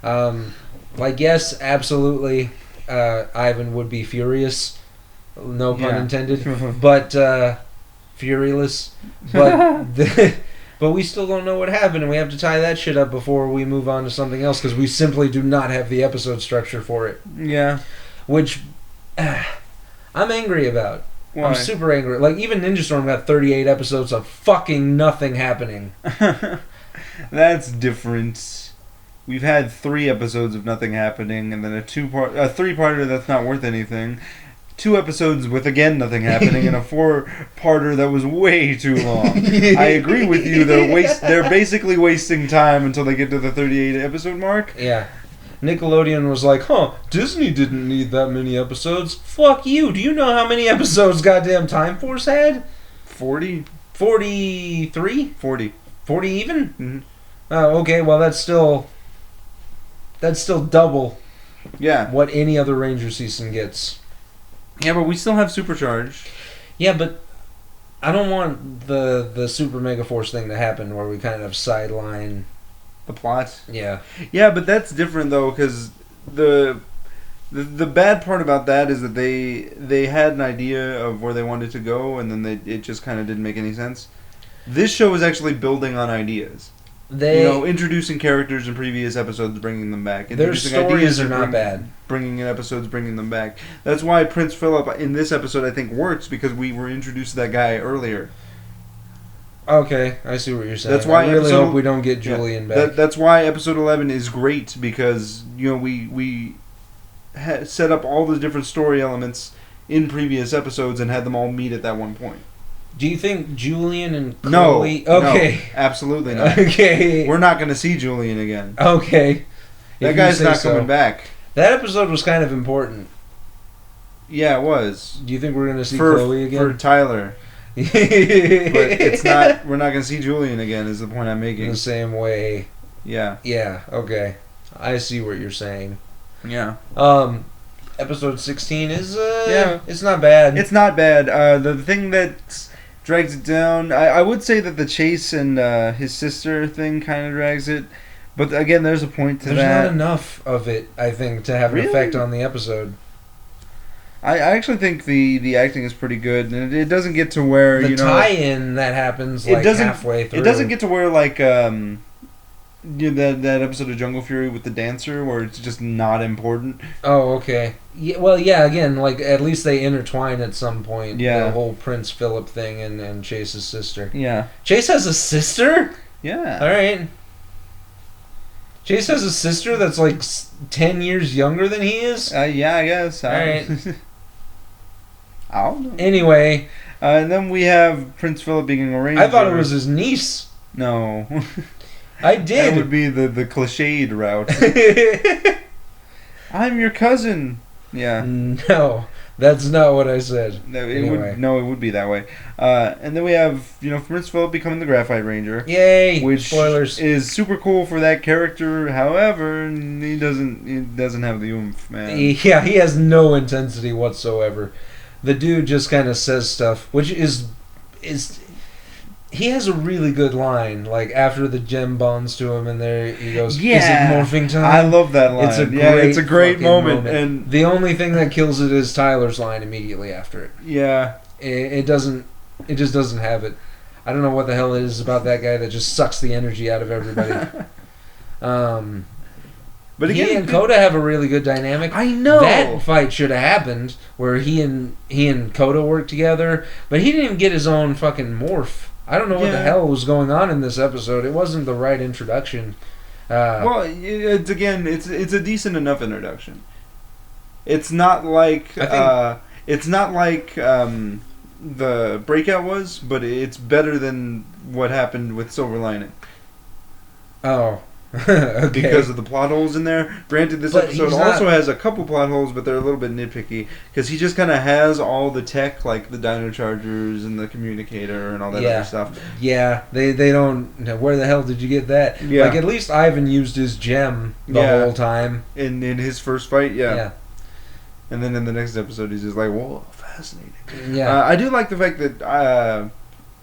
Yes, absolutely, Ivan would be furious. No pun intended. But, furyless. But... But we still don't know what happened, and we have to tie that shit up before we move on to something else, because we simply do not have the episode structure for it. Yeah. Which I'm angry about. Why? I'm super angry. Like, even Ninja Storm got 38 episodes of fucking nothing happening. That's different. We've had 3 episodes of nothing happening, and then a 3-parter that's not worth anything. 2 episodes with, again, nothing happening, and a 4-parter that was way too long. I agree with you. They're basically wasting time until they get to the 38-episode mark. Yeah. Nickelodeon was like, Disney didn't need that many episodes. Fuck you. Do you know how many episodes goddamn Time Force had? 40? 43? 40. 40 even? Mm-hmm. Oh, okay. Well, that's still double what any other Ranger season gets. Yeah, but we still have Supercharge. Yeah, but I don't want the Super Mega Force thing to happen where we kind of sideline the plot. Yeah. Yeah, but that's different though, because the bad part about that is that they had an idea of where they wanted to go, and then it just kind of didn't make any sense. This show is actually building on ideas. Introducing characters in previous episodes, bringing them back. Their stories are not bad. Bringing in episodes, bringing them back. That's why Prince Philip in this episode I think works, because we were introduced to that guy earlier. Okay, I see what you're saying. That's why I really hope we don't get Julian back. That's why episode 11 is great, because we set up all the different story elements in previous episodes and had them all meet at that one point. Do you think Julian and Chloe... No. Okay. No, absolutely not. Okay. We're not going to see Julian again. Okay. That guy's not coming back. That episode was kind of important. Yeah, it was. Do you think we're going to see Chloe again? For Tyler. But it's not... We're not going to see Julian again, is the point I'm making. In the same way. Yeah. Yeah, okay. I see what you're saying. Yeah. Episode 16 is... It's not bad. It's not bad. The thing that drags it down... I would say that the Chase and his sister thing kind of drags it. But again, there's a point to that. There's not enough of it, I think, to have an effect on the episode. I actually think the acting is pretty good, and it doesn't get to where the tie-in that happens halfway through. It doesn't get to where that episode of Jungle Fury with the dancer, where it's just not important. Oh, okay. Yeah, well, yeah. Again, at least they intertwine at some point. Yeah. The whole Prince Philip thing and Chase's sister. Yeah. Chase has a sister? Yeah. All right. Chase has a sister that's 10 years younger than he is? Yeah, I guess. All right. I don't know. Anyway. And then we have Prince Philip being a ranger. I thought it was his niece. No. I did. That would be the cliched route. I'm your cousin. Yeah. No. That's not what I said. No, it would be that way. And then we have, Prince Philip becoming the Graphite Ranger. Yay! Which spoilers is super cool for that character. However, he doesn't have the oomph, man. he has no intensity whatsoever. The dude just kind of says stuff, which is he has a really good line, like after the gem bonds to him, and there he goes, "Is it morphing time?" I love that line. It's a great moment. And the only thing that kills it is Tyler's line immediately after it. Yeah, it just doesn't have it. I don't know what the hell it is about that guy that just sucks the energy out of everybody. But again, he and Coda have a really good dynamic. I know that fight should have happened where he and Coda work together, but he didn't even get his own fucking morph. I don't know what the hell was going on in this episode. It wasn't the right introduction. Well, it's a decent enough introduction. It's not like the Breakout was, but it's better than what happened with Silver Lining. Oh. Okay. Because of the plot holes in there. Granted, this episode also has a couple plot holes, but they're a little bit nitpicky because he just kind of has all the tech, like the Dino Chargers and the communicator and all that other stuff. Yeah, they don't. Where the hell did you get that? Yeah. Like at least Ivan used his gem the whole time in his first fight. Yeah. And then in the next episode, he's just like, "Whoa, fascinating." Yeah. I do like the fact that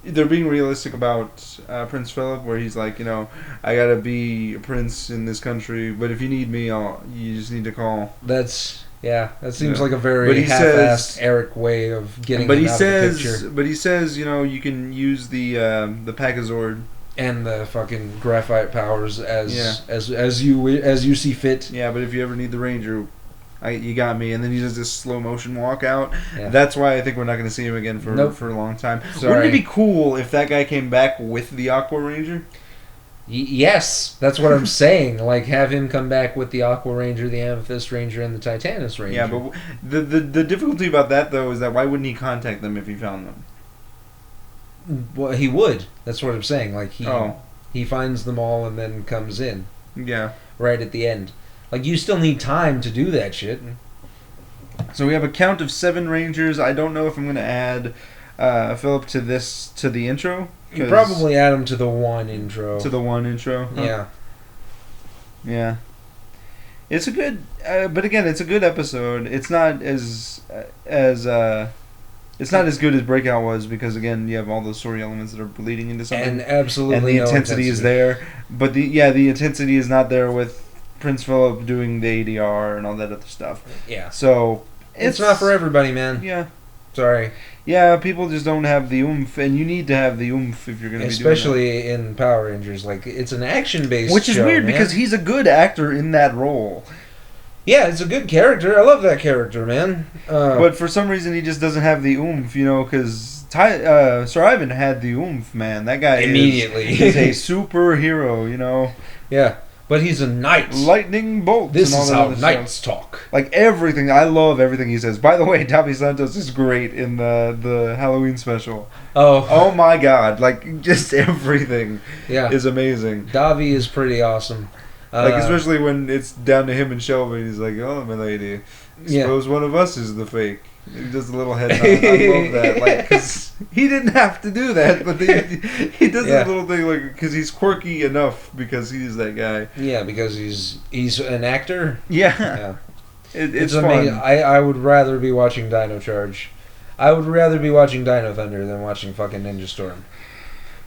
they're being realistic about Prince Philip, where he's like, I gotta be a prince in this country, but if you need me, you just need to call. That seems like a very half-assed Eric way of getting him out of the picture. But he says, you can use the Pachazord and the fucking graphite powers as you see fit. Yeah, but if you ever need the Ranger, you got me. And then he does this slow motion walk out. Yeah. That's why I think we're not going to see him again for a long time. Sorry. Wouldn't it be cool if that guy came back with the Aqua Ranger? Yes, that's what I'm saying. Like, have him come back with the Aqua Ranger, the Amethyst Ranger, and the Titanus Ranger. Yeah, but the difficulty about that, though, is that why wouldn't he contact them if he found them? Well, he would. That's what I'm saying. Like, he finds them all and then comes in. Yeah. Right at the end. Like, you still need time to do that shit. So we have a count of 7 Rangers. I don't know if I'm going to add Philip to the intro. You probably add him to the one intro. Huh? Yeah. Yeah. It's a good, but again, it's a good episode. It's not as it's not as good as Breakout was because again, you have all those story elements that are bleeding into something. And absolutely, and the intensity is there, but the intensity is not there with Prince Philip doing the ADR and all that other stuff. Yeah. So it's not for everybody, man. Yeah. Sorry. Yeah, people just don't have the oomph, and you need to have the oomph if you're going to be doing that. Especially in Power Rangers. Like, it's an action-based Which is show, weird because he's a good actor in that role. Yeah, it's a good character. I love that character, man. But for some reason, he just doesn't have the oomph, because Sir Ivan had the oomph, man. That guy immediately is a superhero, Yeah. But he's a knight. Lightning bolts. This is how knights talk. Like everything. I love everything he says. By the way, Davi Santos is great in the Halloween special. Oh my god. Like, just everything is amazing. Davi is pretty awesome. Like, especially when it's down to him and Shelby. He's like, oh, my lady. Suppose one of us is the fake. He does a little head nod. I love that. Like, because he didn't have to do that, but he does that little thing, like, because he's quirky enough because he's that guy. Yeah, because he's an actor. Yeah. It's fun. Amazing. I would rather be watching Dino Charge. I would rather be watching Dino Thunder than watching fucking Ninja Storm.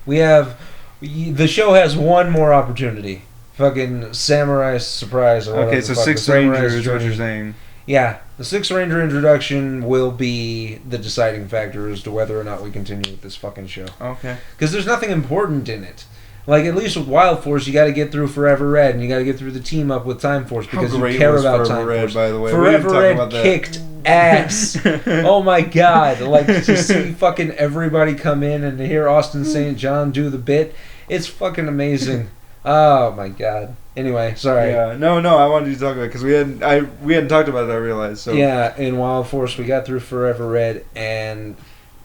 The show has one more opportunity. Fucking Samurai Surprise. Or okay, so 6 Rangers is what you're saying. Yeah, the 6 Ranger introduction will be the deciding factor as to whether or not we continue with this fucking show. Okay. Because there's nothing important in it. Like, at least with Wild Force, you got to get through Forever Red, and you got to get through the team up with Time Force because you care about Time Force. By the way, Forever Red kicked ass. Oh my god! Like, to see fucking everybody come in and to hear Austin St. John do the bit, it's fucking amazing. Oh my god. Anyway, sorry. Yeah, no, I wanted you to talk about it because we hadn't talked about it. I realized. So yeah, in Wild Force we got through Forever Red, and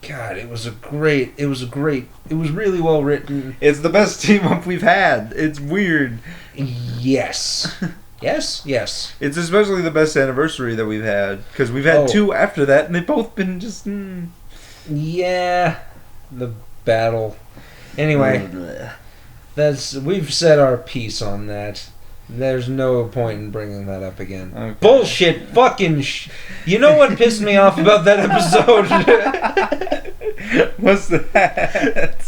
God, it was really well written. It's the best team up we've had. It's weird. Yes. Yes. It's especially the best anniversary that we've had, because we've had 2 after that, and they've both been just... Yeah, the battle. Anyway, we've said our piece on that. There's no point in bringing that up again. Okay. Bullshit, fucking You know what pissed me off about that episode? What's that?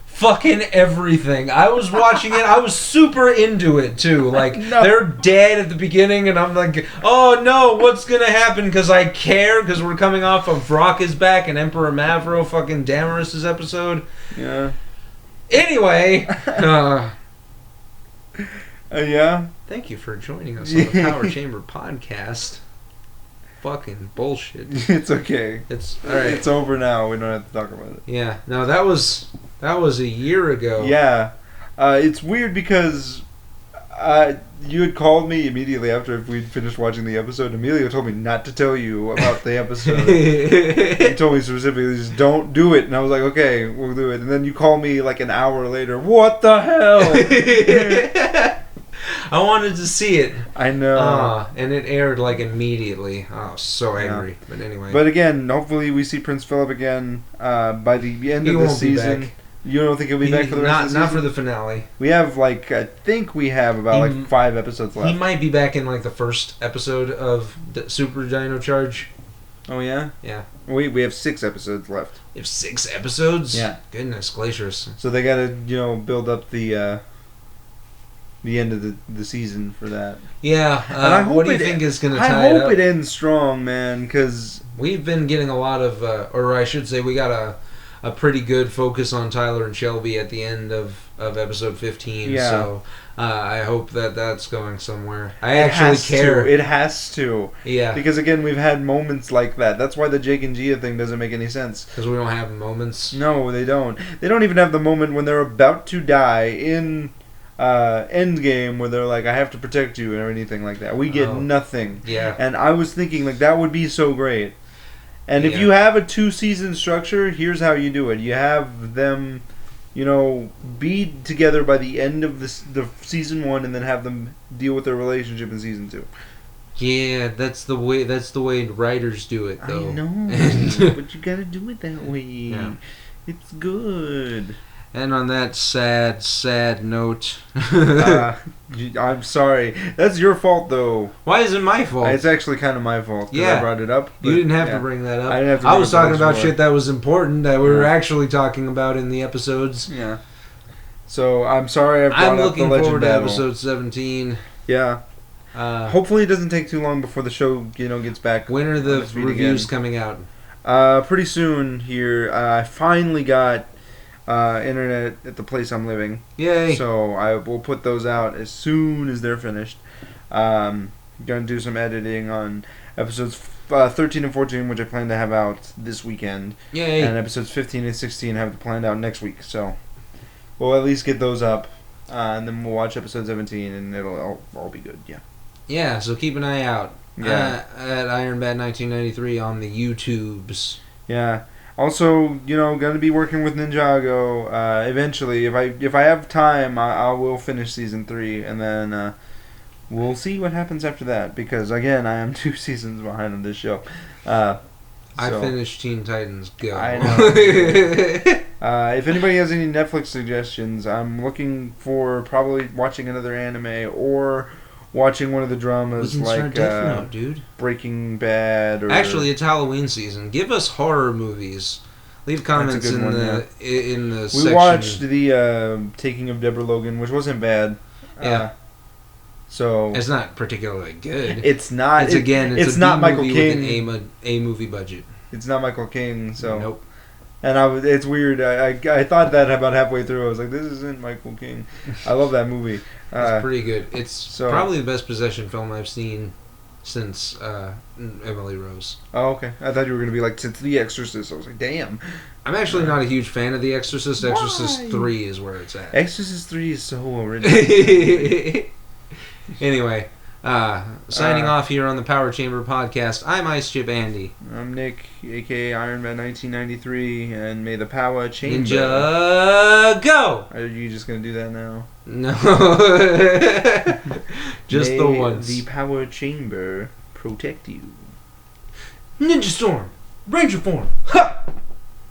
Fucking everything. I was watching it. I was super into it too. Like they're dead at the beginning, and I'm like, oh no, what's gonna happen? Because I care. Because we're coming off of Brock is back and Emperor Mavro, fucking Damaris's episode. Yeah. Anyway. Yeah. Thank you for joining us on the Power Chamber podcast. Fucking bullshit. It's okay. It's all right. It's over now. We don't have to talk about it. Yeah. No, that was a year ago. Yeah. It's weird because you had called me immediately after we'd finished watching the episode. Emilio told me not to tell you about the episode. He told me specifically, just don't do it. And I was like, okay, we'll do it. And then you call me like an hour later. What the hell? I wanted to see it. I know. And it aired like immediately. I was so angry. Yeah. But anyway. But again, hopefully we see Prince Philip again by the end of the season. Back. You don't think he'll be back for the rest of the season? Not for the finale. We have I think we have about 5 episodes left. He might be back in like the first episode of Super Dino Charge. Oh yeah? Yeah. We have 6 episodes left. You have 6 episodes? Yeah. Goodness gracious. So they gotta, build up the end of the season for that. Yeah. And I hope what do you think is going to tie it up? I hope it ends strong, man, because... We've been getting a lot of, or I should say we got a pretty good focus on Tyler and Shelby at the end of episode 15. Yeah. So I hope that's going somewhere. I actually care. It has to. Yeah. Because, again, we've had moments like that. That's why the Jake and Gia thing doesn't make any sense. Because we don't have moments. No, they don't. They don't even have the moment when they're about to die in... Endgame where they're like, I have to protect you or anything like that. We get nothing. Yeah. And I was thinking that would be so great. And if you have a 2-season structure, here's how you do it. You have them, be together by the end of the season 1, and then have them deal with their relationship in season 2. Yeah, that's the way writers do it, though. I know, but you gotta do it that way. Yeah. It's good. And on that sad note... I'm sorry. That's your fault, though. Why is it my fault? It's actually kind of my fault, because I brought it up. You didn't have to bring that up. I didn't have to. I was talking about shit that was important that we were actually talking about in the episodes. Yeah. So, I'm sorry I brought up the Legend Battle. I'm looking forward to episode 17. Yeah. Hopefully it doesn't take too long before the show, gets back. When are the reviews coming out? Pretty soon here. I finally got... internet at the place I'm living. Yay! So I will put those out as soon as they're finished. Gonna do some editing on episodes 13 and 14, which I plan to have out this weekend. Yay! And episodes 15 and 16 I have planned out next week. So we'll at least get those up, and then we'll watch episode 17, and it'll all be good. Yeah. Yeah. So keep an eye out. Yeah. At Ironbat 1993 on the YouTubes. Yeah. Also, going to be working with Ninjago eventually. If I have time, I will finish season 3, and then we'll see what happens after that. Because again, I am 2 seasons behind on this show. I finished Teen Titans Go. I know. If anybody has any Netflix suggestions, I'm looking for probably watching another anime or watching one of the dramas like Death Note, dude. Breaking Bad. Or actually, it's Halloween season. Give us horror movies. Leave comments in the section. We watched the Taking of Deborah Logan, which wasn't bad. Yeah. So it's not particularly good. It's not. It's not Michael King with an A movie budget. It's not Michael King. So nope. And it's weird. I thought that about halfway through. I was like, this isn't Michael King. I love that movie. It's pretty good. It's probably the best possession film I've seen since Emily Rose. Oh, okay. I thought you were going to be like, since The Exorcist. I was like, damn. I'm actually not a huge fan of The Exorcist. Why? Exorcist 3 is where it's at. Exorcist 3 is so original. Anyway, Signing off here on the Power Chamber podcast, I'm Ice Chip Andy. I'm Nick, aka Iron Man 1993, and may the Power Chamber... Ninja, go! Are you just gonna do that now? No. Just the ones. The Power Chamber protect you. Ninja Storm! Ranger form! Ha!